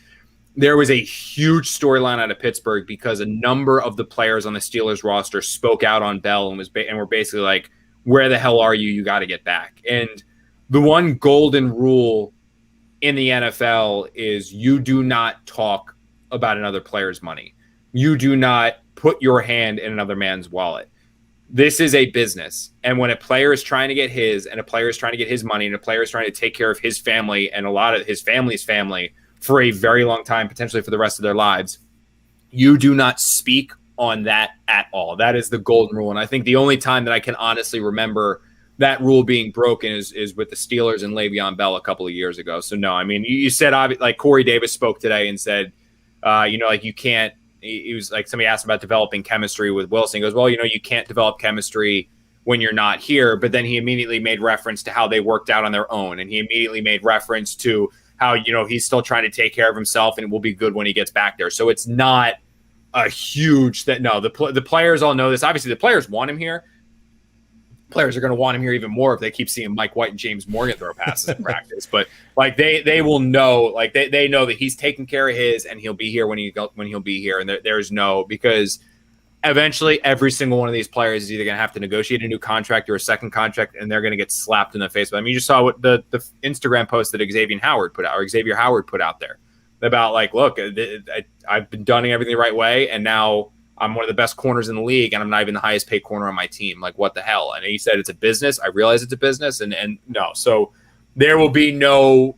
there was a huge storyline out of Pittsburgh because a number of the players on the Steelers roster spoke out on Bell and were basically like, "Where the hell are you? You got to get back." And the one golden rule in the NFL is you do not talk about another player's money. You do not put your hand in another man's wallet. This is a business. And when a player is trying to get his, and a player is trying to get his money, and a player is trying to take care of his family and a lot of his family's family for a very long time, potentially for the rest of their lives, you do not speak on that at all. That is the golden rule. And I think the only time that I can honestly remember that rule being broken is with the Steelers and Le'Veon Bell a couple of years ago. So no, I mean, you said, like Corey Davis spoke today and said, like you can't, he was like, somebody asked about developing chemistry with Wilson. He goes, well, you can't develop chemistry when you're not here. But then he immediately made reference to how they worked out on their own. And he immediately made reference to how, he's still trying to take care of himself and it will be good when he gets back there. So it's not a huge the players all know this. Obviously the players want him here. Players are going to want him here even more if they keep seeing Mike White and James Morgan throw passes in practice. But like they will know, like they know that he's taking care of his, and he'll be here when he'll be here. And there's no, because eventually every single one of these players is either going to have to negotiate a new contract or a second contract, and they're going to get slapped in the face. But I mean, you just saw what the Instagram post that Xavier Howard put out there about, like, look, I've been doing everything the right way, and now I'm one of the best corners in the league, and I'm not even the highest paid corner on my team. Like, what the hell? And he said it's a business. I realize it's a business, and no. So there will be no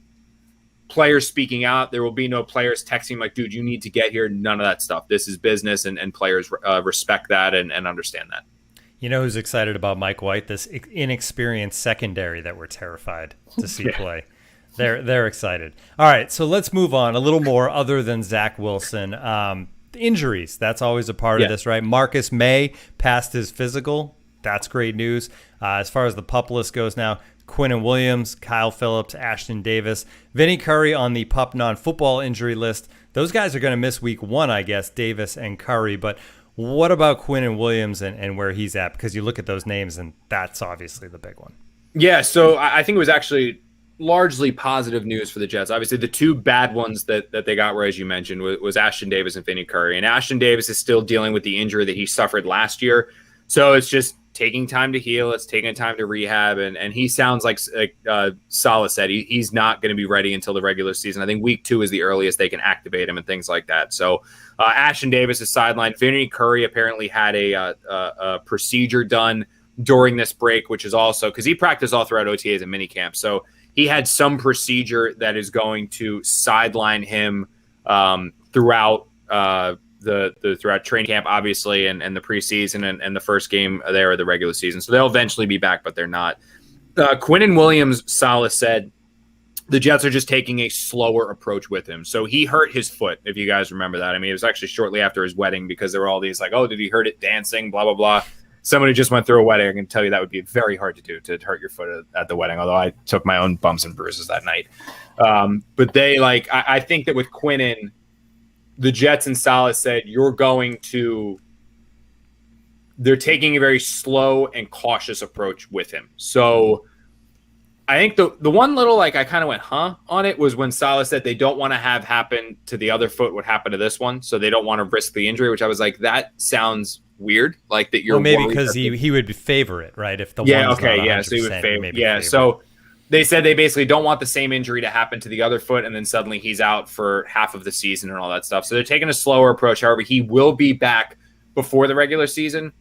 players speaking out. There will be no players texting like, dude, you need to get here. None of that stuff. This is business, and players respect that and understand that. You know who's excited about Mike White? This inexperienced secondary that we're terrified to see play. They're excited. All right, so let's move on a little more other than Zach Wilson. Injuries, that's always a part of this, right? Marcus May passed his physical. That's great news. As far as the PUP list goes now, Quinnen Williams, Kyle Phillips, Ashton Davis, Vinny Curry on the PUP non-football injury list. Those guys are going to miss week 1, I guess, Davis and Curry. But what about Quinnen Williams and where he's at? Because you look at those names, and that's obviously the big one. Yeah, so I think it was actually largely positive news for the Jets. Obviously, the two bad ones that they got were, as you mentioned, was Ashton Davis and Vinny Curry. And Ashton Davis is still dealing with the injury that he suffered last year. So it's just taking time to heal. It's taking time to rehab. And he sounds like Saleh said, he's not going to be ready until the regular season. I think week 2 is the earliest they can activate him and things like that. So Ashton Davis is sidelined. Vinny Curry apparently had a procedure done during this break, which is also because he practiced all throughout OTAs and minicamp. So he had some procedure that is going to sideline him throughout throughout training camp, obviously, and the preseason and the first game there of the regular season. So they'll eventually be back, but they're not. Quinnen Williams, Saleh said, the Jets are just taking a slower approach with him. So he hurt his foot, if you guys remember that. I mean, it was actually shortly after his wedding because there were all these like, oh, did he hurt it dancing, blah, blah, blah. Somebody just went through a wedding. I can tell you that would be very hard to do, to hurt your foot at the wedding, although I took my own bumps and bruises that night. But they I think that with Quinnen, the Jets and Salas said, they're taking a very slow and cautious approach with him. So I think the one little I kind of went on it was when Salah said they don't want to have happen to the other foot what happened to this one, so they don't want to risk the injury, which I was like, that sounds weird. Like that you're maybe because he would favor it, right? If the so he would favor. So they said they basically don't want the same injury to happen to the other foot, and then suddenly he's out for half of the season and all that stuff. So they're taking a slower approach. However, he will be back before the regular season.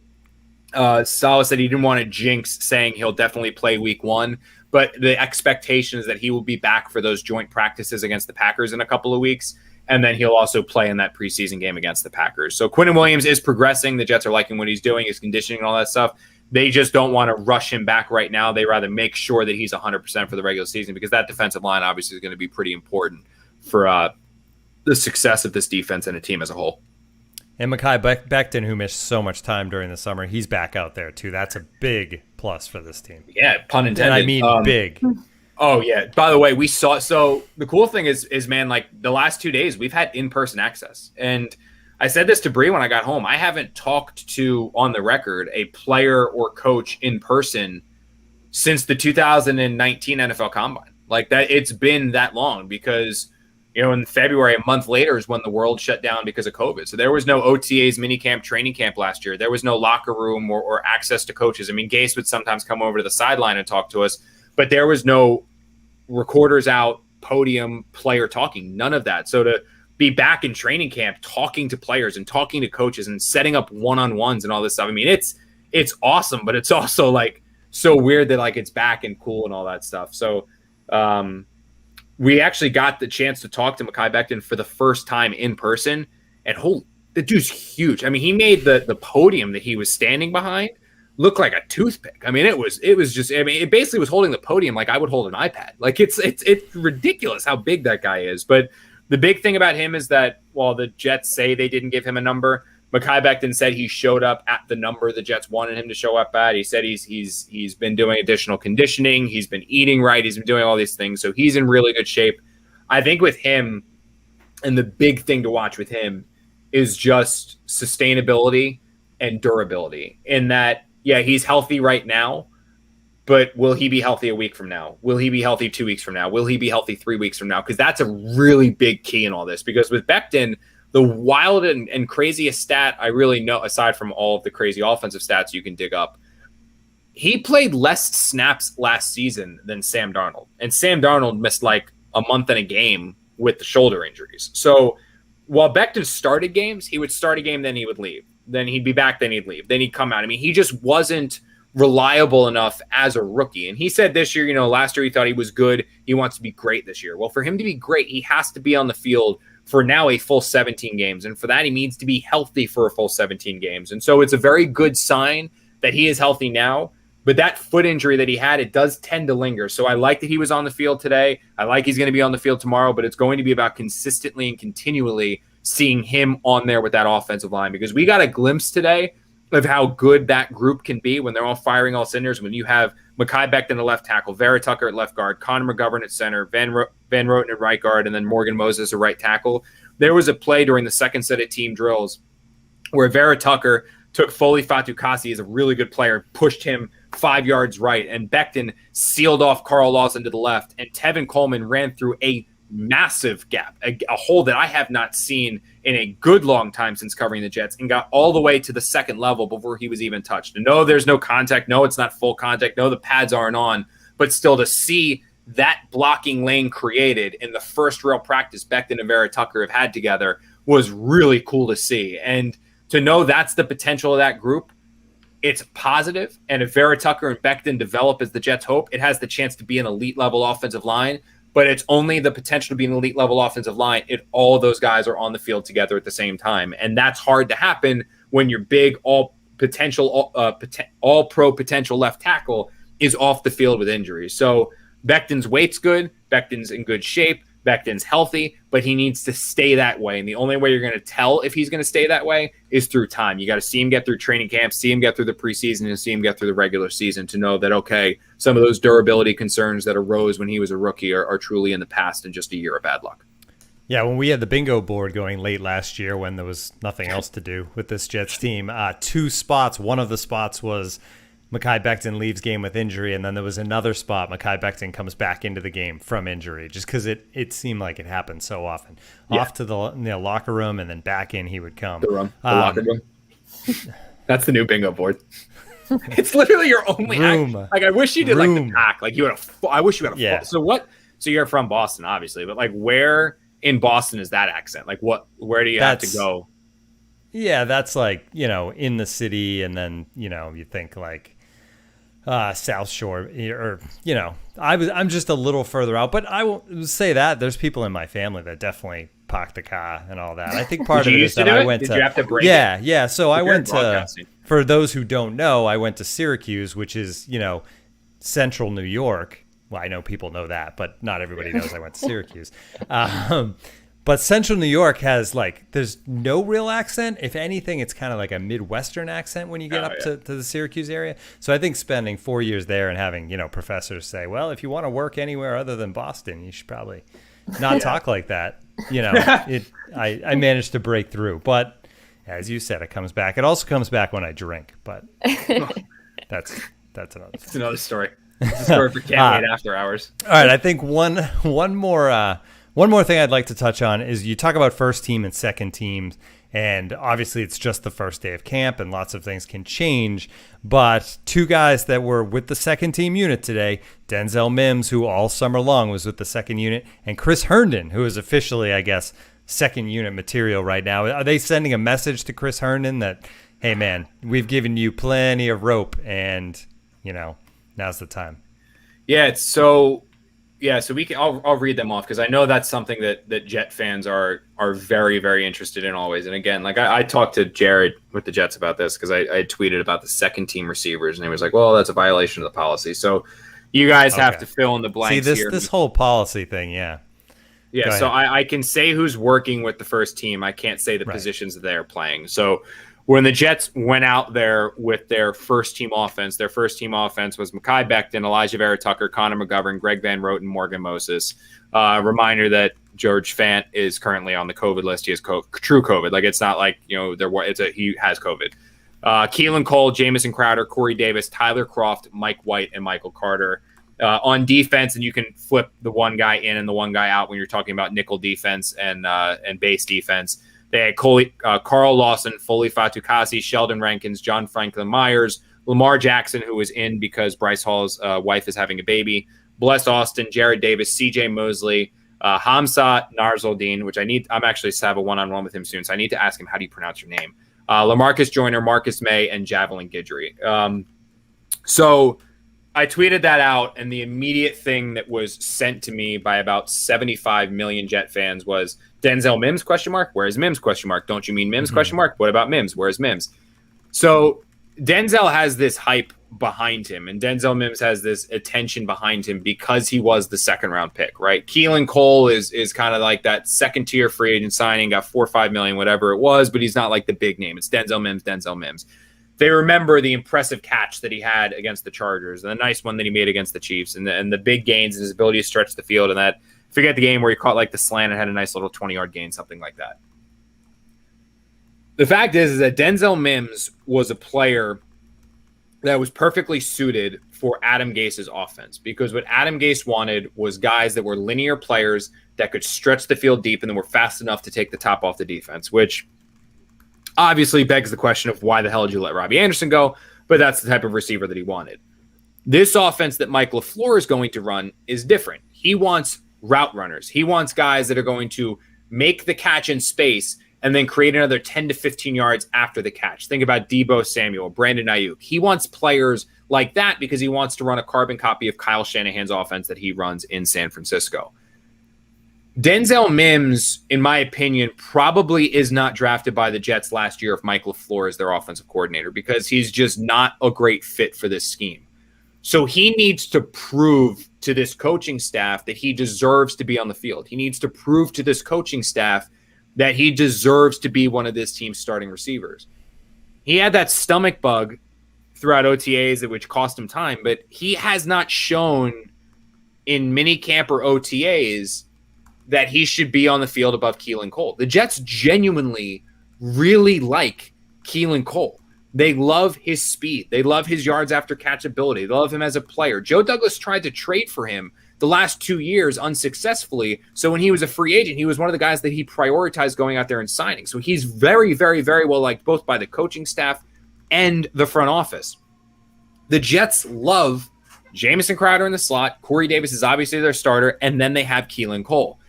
Salah said he didn't want to jinx saying he'll definitely play week 1. But the expectation is that he will be back for those joint practices against the Packers in a couple of weeks. And then he'll also play in that preseason game against the Packers. So Quinnen Williams is progressing. The Jets are liking what he's doing, his conditioning and all that stuff. They just don't want to rush him back right now. They rather make sure that he's 100% for the regular season, because that defensive line obviously is going to be pretty important for the success of this defense and a team as a whole. And Mekhi Becton, who missed so much time during the summer, he's back out there too. That's a big plus for this team. Yeah, pun intended. And I mean big. Oh, yeah. By the way, we saw – so the cool thing is, man, like the last 2 days, we've had in-person access. And I said this to Bree when I got home. I haven't talked to, on the record, a player or coach in person since the 2019 NFL Combine. Like that, it's been that long because – in February, a month later, is when the world shut down because of COVID. So there was no OTAs, minicamp, training camp last year. There was no locker room or access to coaches. I mean, Gase would sometimes come over to the sideline and talk to us, but there was no recorders out, podium, player talking, none of that. So to be back in training camp, talking to players and talking to coaches and setting up one-on-ones and all this stuff, I mean, it's awesome, but it's also like so weird that like it's back and cool and all that stuff. So, we actually got the chance to talk to Mekhi Becton for the first time in person, and the dude's huge. I mean, he made the podium that he was standing behind look like a toothpick. I mean, it was just, I mean, it basically was holding the podium like I would hold an iPad. Like it's ridiculous how big that guy is. But the big thing about him is that while the Jets say they didn't give him a number, Mekhi Becton said he showed up at the number the Jets wanted him to show up at. He said he's been doing additional conditioning. He's been eating right. He's been doing all these things. So he's in really good shape. I think with him, and the big thing to watch with him is just sustainability and durability. In that, yeah, he's healthy right now, but will he be healthy a week from now? Will he be healthy 2 weeks from now? Will he be healthy 3 weeks from now? Because that's a really big key in all this. Because with Becton, the wild and craziest stat I really know, aside from all of the crazy offensive stats you can dig up, he played less snaps last season than Sam Darnold. And Sam Darnold missed like a month and a game with the shoulder injuries. So while Becton started games, he would start a game, then he would leave. Then he'd be back, then he'd leave. Then he'd come out. I mean, he just wasn't reliable enough as a rookie. And he said this year, last year he thought he was good. He wants to be great this year. Well, for him to be great, he has to be on the field for now a full 17 games. And for that, he needs to be healthy for a full 17 games. And so it's a very good sign that he is healthy now. But that foot injury that he had, it does tend to linger. So I like that he was on the field today. I like he's going to be on the field tomorrow, but it's going to be about consistently and continually seeing him on there with that offensive line, because we got a glimpse today of how good that group can be when they're all firing all cylinders. When you have Mekhi Becton at left tackle, Vera Tucker at left guard, Connor McGovern at center, Van Roten at right guard, and then Morgan Moses at right tackle. There was a play during the second set of team drills where Vera Tucker took Foley Fatukasi as a really good player, pushed him 5 yards right, and Becton sealed off Carl Lawson to the left, and Tevin Coleman ran through a massive gap, a hole that I have not seen in a good long time since covering the Jets, and got all the way to the second level before he was even touched. And no, there's no contact. No, it's not full contact. No, the pads aren't on. But still, to see that blocking lane created in the first real practice Becton and Vera Tucker have had together was really cool to see. And to know that's the potential of that group, it's positive. And if Vera Tucker and Becton develop as the Jets hope, it has the chance to be an elite level offensive line. But it's only the potential to be an elite level offensive line if all of those guys are on the field together at the same time. And that's hard to happen when your big all pro potential left tackle is off the field with injuries. So Becton's weight's good. Becton's in good shape. Becton's healthy, but he needs to stay that way. And the only way you're going to tell if he's going to stay that way is through time. You got to see him get through training camp, see him get through the preseason, and see him get through the regular season to know that, okay, some of those durability concerns that arose when he was a rookie are truly in the past and just a year of bad luck. Yeah, when we had the bingo board going late last year when there was nothing else to do with this Jets team, two spots. One of the spots was Mekhi Becton leaves game with injury, and then there was another spot. Mekhi Becton comes back into the game from injury, just because it seemed like it happened so often. Yeah. Off to the locker room, and then back in he would come. The locker room. That's the new bingo board. It's literally your only room. Like I wish you did like the pack. Like you had I wish you had a yeah. So what? So you're from Boston, obviously, but like where in Boston is that accent? Like where do you have to go? Yeah, that's like, in the city, and then you think like South Shore, or I'm just a little further out, but I won't say that there's people in my family that definitely park the car and all that. I think part of it is that I went to. Did you have to break yeah, it? Yeah. So I went to. For those who don't know, I went to Syracuse, which is central New York. Well, I know people know that, but not everybody knows I went to Syracuse. But central New York has there's no real accent. If anything, it's kind of like a Midwestern accent when you get to the Syracuse area. So I think spending 4 years there and having, professors say, well, if you want to work anywhere other than Boston, you should probably not talk like that. I managed to break through. But as you said, it comes back. It also comes back when I drink, but that's another thing. It's another story. It's a story for Can't Wait After Hours. All right, I think one more thing I'd like to touch on is you talk about first team and second teams, and obviously it's just the first day of camp and lots of things can change, but two guys that were with the second team unit today, Denzel Mims, who all summer long was with the second unit, and Chris Herndon, who is officially, I guess, second unit material right now. Are they sending a message to Chris Herndon that, hey man, we've given you plenty of rope and, now's the time? Yeah, so we can. I'll read them off because I know that's something that Jet fans are very, very interested in always. And again, I talked to Jared with the Jets about this because I tweeted about the second team receivers, and he was like, "Well, that's a violation of the policy." So you guys have to fill in the blanks. See this whole policy thing, yeah. Yeah, so I can say who's working with the first team. I can't say the positions that they're playing. So when the Jets went out there with their first team offense was Mekhi Becton, Elijah Vera Tucker, Connor McGovern, Greg Van Roten, Morgan Moses. Reminder that George Fant is currently on the COVID list. He has true COVID. It's not like, he has COVID. Keelan Cole, Jamison Crowder, Corey Davis, Tyler Kroft, Mike White, and Michael Carter. On defense, and you can flip the one guy in and the one guy out when you're talking about nickel defense and base defense. They had Carl Lawson, Foley Fatukasi, Sheldon Rankins, John Franklin Myers, Lamar Jackson, who was in because Bryce Hall's wife is having a baby, Bless Austin, Jared Davis, CJ Mosley, Hamza Narzaldine, which I'm actually to have a one-on-one with him soon, so I need to ask him, how do you pronounce your name? LaMarcus Joyner, Marcus May, and Javelin Guidry. So I tweeted that out, and the immediate thing that was sent to me by about 75 million Jet fans was Denzel Mims, ? Where's Mims, ? Don't you mean Mims, ? What about Mims? Where's Mims? So Denzel has this hype behind him, and Denzel Mims has this attention behind him because he was the second-round pick, right? Keelan Cole is kind of like that second-tier free agent signing, got $4 or $5 million, whatever it was, but he's not like the big name. It's Denzel Mims. They remember the impressive catch that he had against the Chargers and the nice one that he made against the Chiefs and the big gains and his ability to stretch the field, and that, forget the game where he caught the slant and had a nice little 20-yard gain, something like that. The fact is that Denzel Mims was a player that was perfectly suited for Adam Gase's offense, because what Adam Gase wanted was guys that were linear players that could stretch the field deep and then were fast enough to take the top off the defense, which obviously begs the question of why the hell did you let Robbie Anderson go? But that's the type of receiver that he wanted. This offense that Mike LaFleur is going to run is different. He wants route runners. He wants guys that are going to make the catch in space and then create another 10 to 15 yards after the catch. Think about Deebo Samuel, Brandon Ayuk. He wants players like that because he wants to run a carbon copy of Kyle Shanahan's offense that he runs in San Francisco. Denzel Mims, in my opinion, probably is not drafted by the Jets last year if Mike LaFleur is their offensive coordinator, because he's just not a great fit for this scheme. So he needs to prove to this coaching staff that he deserves to be on the field. He needs to prove to this coaching staff that he deserves to be one of this team's starting receivers. He had that stomach bug throughout OTAs, which cost him time, but he has not shown in minicamp or OTAs that he should be on the field above Keelan Cole. The Jets genuinely really like Keelan Cole. They love his speed. They love his yards after catch ability. They love him as a player. Joe Douglas tried to trade for him the last 2 years unsuccessfully. So when he was a free agent, he was one of the guys that he prioritized going out there and signing. So he's very, very, very well liked both by the coaching staff and the front office. The Jets love Jamison Crowder in the slot. Corey Davis is obviously their starter, and then they have Keelan Cole.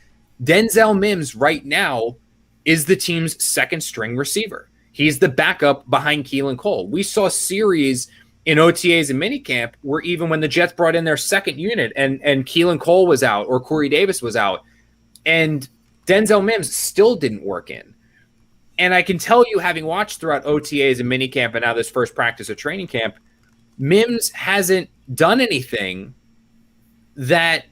Denzel Mims right now is the team's second string receiver. He's the backup behind Keelan Cole. We saw series in OTAs and minicamp where even when the Jets brought in their second unit and Keelan Cole was out or Corey Davis was out, and Denzel Mims still didn't work in. And I can tell you, having watched throughout OTAs and minicamp and now this first practice of training camp, Mims hasn't done anything that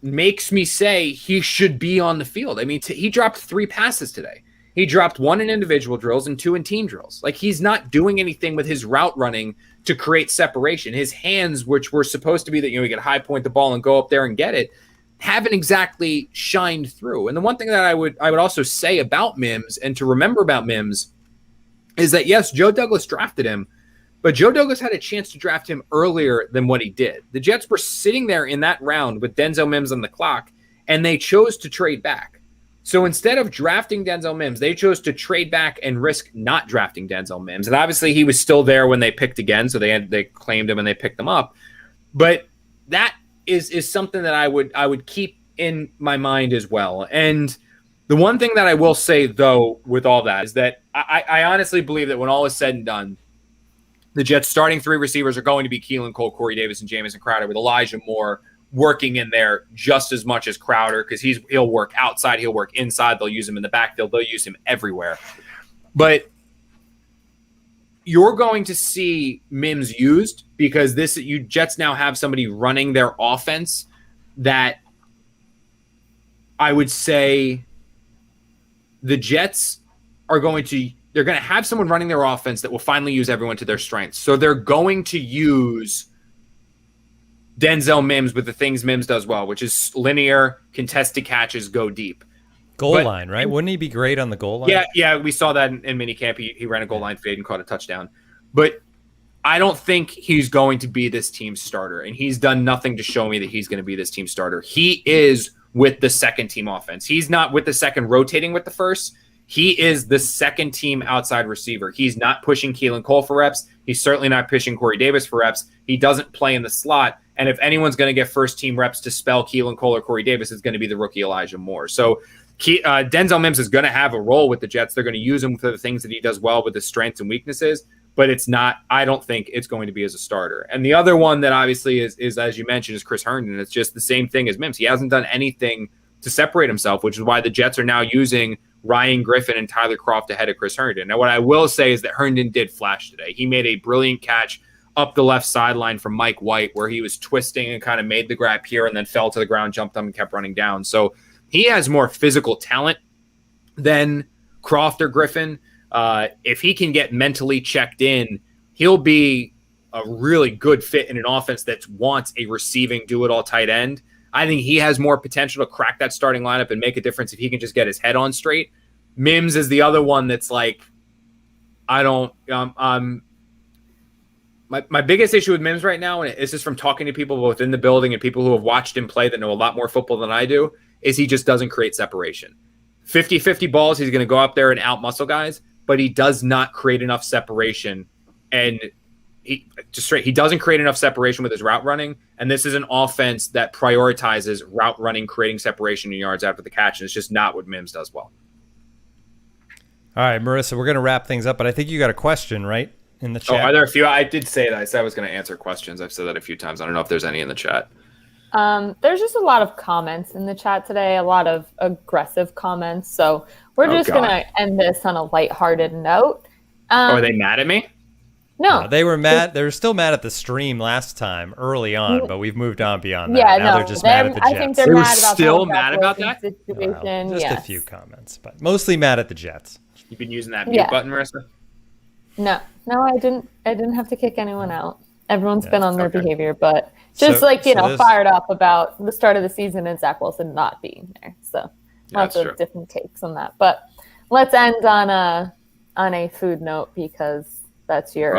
makes me say he should be on the field. I mean, he dropped 3 passes today. He dropped 1 in individual drills and 2 in team drills. Like, he's not doing anything with his route running to create separation. His hands, which were supposed to be that, he could high point the ball and go up there and get it, haven't exactly shined through. And the one thing that I would also say about Mims and to remember about Mims is that, yes, Joe Douglas drafted him, but Joe Douglas had a chance to draft him earlier than what he did. The Jets were sitting there in that round with Denzel Mims on the clock, and they chose to trade back. So instead of drafting Denzel Mims, they chose to trade back and risk not drafting Denzel Mims. And obviously he was still there when they picked again, so they claimed him and they picked him up. But that is something that I would keep in my mind as well. And the one thing that I will say, though, with all that is that I honestly believe that when all is said and done, the Jets' starting 3 receivers are going to be Keelan Cole, Corey Davis, and Jamison Crowder, with Elijah Moore working in there just as much as Crowder, because he'll work outside, he'll work inside, they'll use him in the backfield, they'll use him everywhere. But you're going to see Mims used because you Jets now have somebody running their offense that I would say the Jets are going to have someone running their offense that will finally use everyone to their strengths. So they're going to use Denzel Mims with the things Mims does well, which is linear, contested catches, go deep. Goal line, right? Wouldn't he be great on the goal line? Yeah, we saw that in minicamp. He ran a goal line fade and caught a touchdown. But I don't think he's going to be this team's starter, and he's done nothing to show me that he's going to be this team's starter. He is with the second team offense. He's not with the second rotating with the first. He is the second team outside receiver. He's not pushing Keelan Cole for reps. He's certainly not pushing Corey Davis for reps. He doesn't play in the slot. And if anyone's going to get first team reps to spell Keelan Cole or Corey Davis, it's going to be the rookie Elijah Moore. So Denzel Mims is going to have a role with the Jets. They're going to use him for the things that he does well with his strengths and weaknesses, but I don't think it's going to be as a starter. And the other one that obviously is as you mentioned, is Chris Herndon. It's just the same thing as Mims. He hasn't done anything to separate himself, which is why the Jets are now using Ryan Griffin and Tyler Kroft ahead of Chris Herndon. Now, what I will say is that Herndon did flash today. He made a brilliant catch up the left sideline from Mike White, where he was twisting and kind of made the grab here and then fell to the ground, jumped up and kept running down. So he has more physical talent than Kroft or Griffin. If he can get mentally checked in, he'll be a really good fit in an offense that wants a receiving do-it-all tight end. I think he has more potential to crack that starting lineup and make a difference if he can just get his head on straight. Mims is the other one that's like, My biggest issue with Mims right now, and this is from talking to people both in the building and people who have watched him play that know a lot more football than I do, is he just doesn't create separation. 50-50 balls, he's going to go up there and out-muscle guys, but he does not create enough separation. And he doesn't create enough separation with his route running, and this is an offense that prioritizes route running, creating separation in yards after the catch, and it's just not what Mims does well. All right, Marissa, we're going to wrap things up, but I think you got a question, right? In the chat. Oh, are there a few? I did say that. I said I was going to answer questions. I've said that a few times. I don't know if there's any in the chat. There's just a lot of comments in the chat today, a lot of aggressive comments. So we're just going to end this on a lighthearted note. Are they mad at me? No, they were mad. They were still mad at the stream last time early on, but we've moved on beyond that. Yeah, Now no, they're just mad at the Jets. I think they're They were mad about still the whole mad about Zach Wilson that? situation. Just yes. a few comments, but mostly mad at the Jets. You've been using that mute button, Marissa? No, I didn't have to kick anyone out. Everyone's been on their okay. behavior, but just fired up about the start of the season and Zach Wilson not being there. So lots of different takes on that. But let's end on a food note because that's your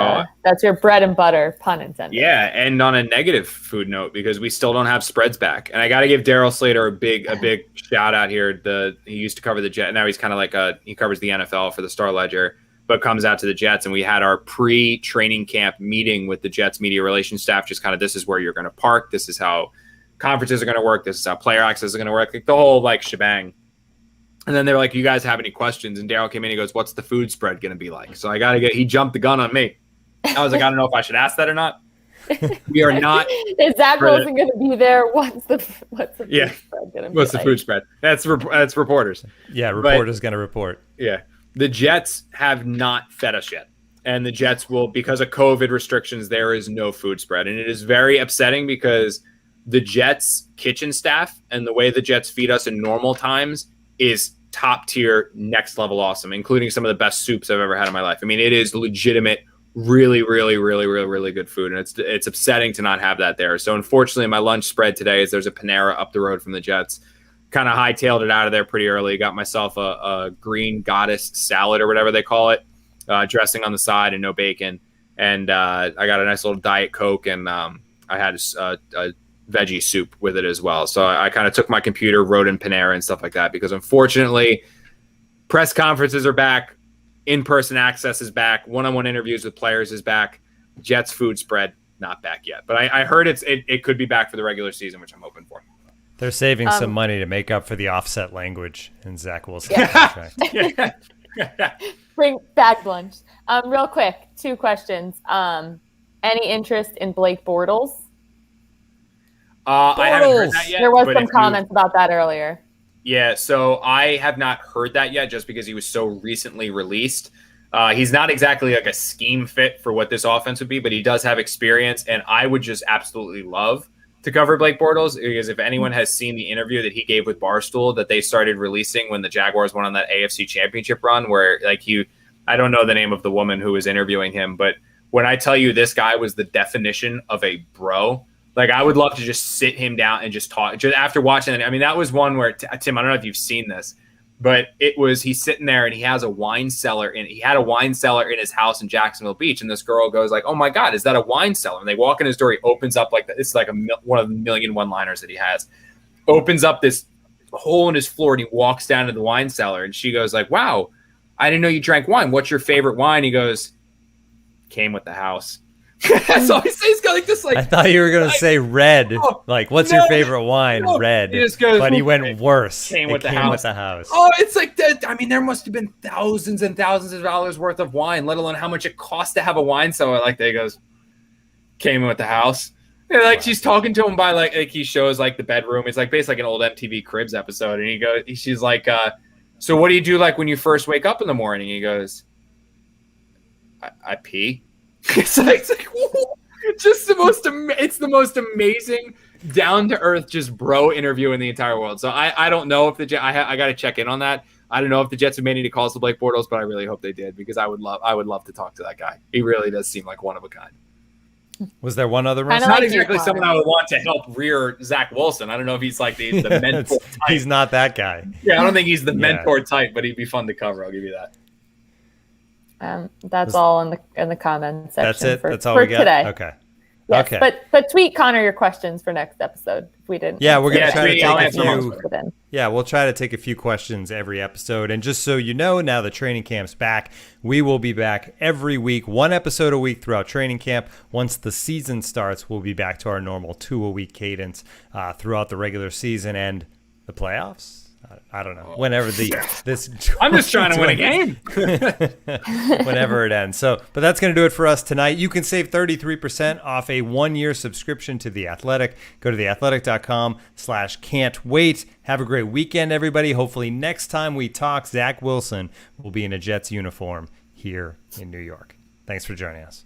bread and butter, pun intended. Yeah, and on a negative food note because we still don't have spreads back. And I got to give Daryl Slater a big shout out here. He used to cover the Jets. Now he's kind of like he covers the NFL for the Star Ledger, but comes out to the Jets. And we had our pre-training camp meeting with the Jets media relations staff. Just kind of, this is where you're going to park. This is how conferences are going to work. This is how player access is going to work. Like the whole shebang. And then they were like, you guys have any questions? And Daryl came in and he goes, what's the food spread going to be like? So he jumped the gun on me. I was like, I don't know if I should ask that or not. We are not. Is Zach Wilson going to be there? What's the food spread going to be What's the food spread? That's reporters. Yeah, reporters going to report. Yeah. The Jets have not fed us yet. And the Jets will, because of COVID restrictions, there is no food spread. And it is very upsetting because the Jets kitchen staff and the way the Jets feed us in normal times is top tier, next level awesome, including some of the best soups I've ever had in my life. I mean, it is legitimate, really, really, really, really, really good food. And it's upsetting to not have that there. So unfortunately, my lunch spread today is there's a Panera up the road from the Jets. Kind of hightailed it out of there pretty early. Got myself a green goddess salad or whatever they call it, dressing on the side and no bacon. And I got a nice little Diet Coke and I had a veggie soup with it as well. So I kind of took my computer, wrote in Panera and stuff like that because unfortunately press conferences are back, in-person access is back, one-on-one interviews with players is back, Jets food spread not back yet. But I heard it could be back for the regular season, which I'm hoping for. They're saving some money to make up for the offset language in Zach Wilson's contract. Bring back lunch. Real quick, 2 questions. Any interest in Blake Bortles? I haven't heard that yet. There was some comments about that earlier. Yeah, so I have not heard that yet just because he was so recently released. He's not exactly like a scheme fit for what this offense would be, but he does have experience, and I would just absolutely love to cover Blake Bortles because if anyone has seen the interview that he gave with Barstool that they started releasing when the Jaguars went on that AFC Championship run where I don't know the name of the woman who was interviewing him, but when I tell you this guy was the definition of a bro, I would love to just sit him down and just talk. Just after watching it, I mean, that was one where Tim, I don't know if you've seen this, but he's sitting there and he has a wine cellar he had a wine cellar in his house in Jacksonville Beach, and this girl goes like, "Oh my God, is that a wine cellar?" And they walk in his door, he opens up it's like one of the million one-liners that he has. Opens up this hole in his floor and he walks down to the wine cellar, and she goes like, "Wow, I didn't know you drank wine. What's your favorite wine?" He goes, "Came with the house." That's all he says. He's got this I thought you were going to say red. What's your favorite wine? Red. He just goes, but he went worse. Came with the house. Oh, it's like that. I mean, there must have been thousands and thousands of dollars worth of wine, let alone how much it costs to have a wine cellar like that. He goes, came with the house. And she's talking to him by he shows the bedroom. It's basically an old MTV Cribs episode. And she's like, so what do you do when you first wake up in the morning? He goes, I pee. It's just the most amazing down to earth just bro interview in the entire world. So I don't know if the Jets, I got to check in on that. I don't know if the Jets have made any calls to Blake Bortles, but I really hope they did because I would love to talk to that guy. He really does seem like one of a kind. Was there one other? It's not exactly someone I would want to help rear Zach Wilson. I don't know if he's the mentor type. He's not that guy. Yeah, I don't think he's the mentor type, but he'd be fun to cover. I'll give you that. That's all in the comments section. That's it. That's all for we got today. Okay. Yes, okay. But tweet Connor your questions for next episode if we didn't. Yeah, we're gonna try to take a few. few. Yeah, we'll try to take a few questions every episode. And just so you know, now the training camp's back. We will be back every week, 1 episode a week throughout training camp. Once the season starts, we'll be back to our normal 2-a-week cadence throughout the regular season and the playoffs. I don't know. Whenever this I'm just trying to win a game. Whenever it ends. But that's going to do it for us tonight. You can save 33% off a 1-year subscription to The Athletic. Go to theathletic.com/can't wait. Have a great weekend, everybody. Hopefully next time we talk, Zach Wilson will be in a Jets uniform here in New York. Thanks for joining us.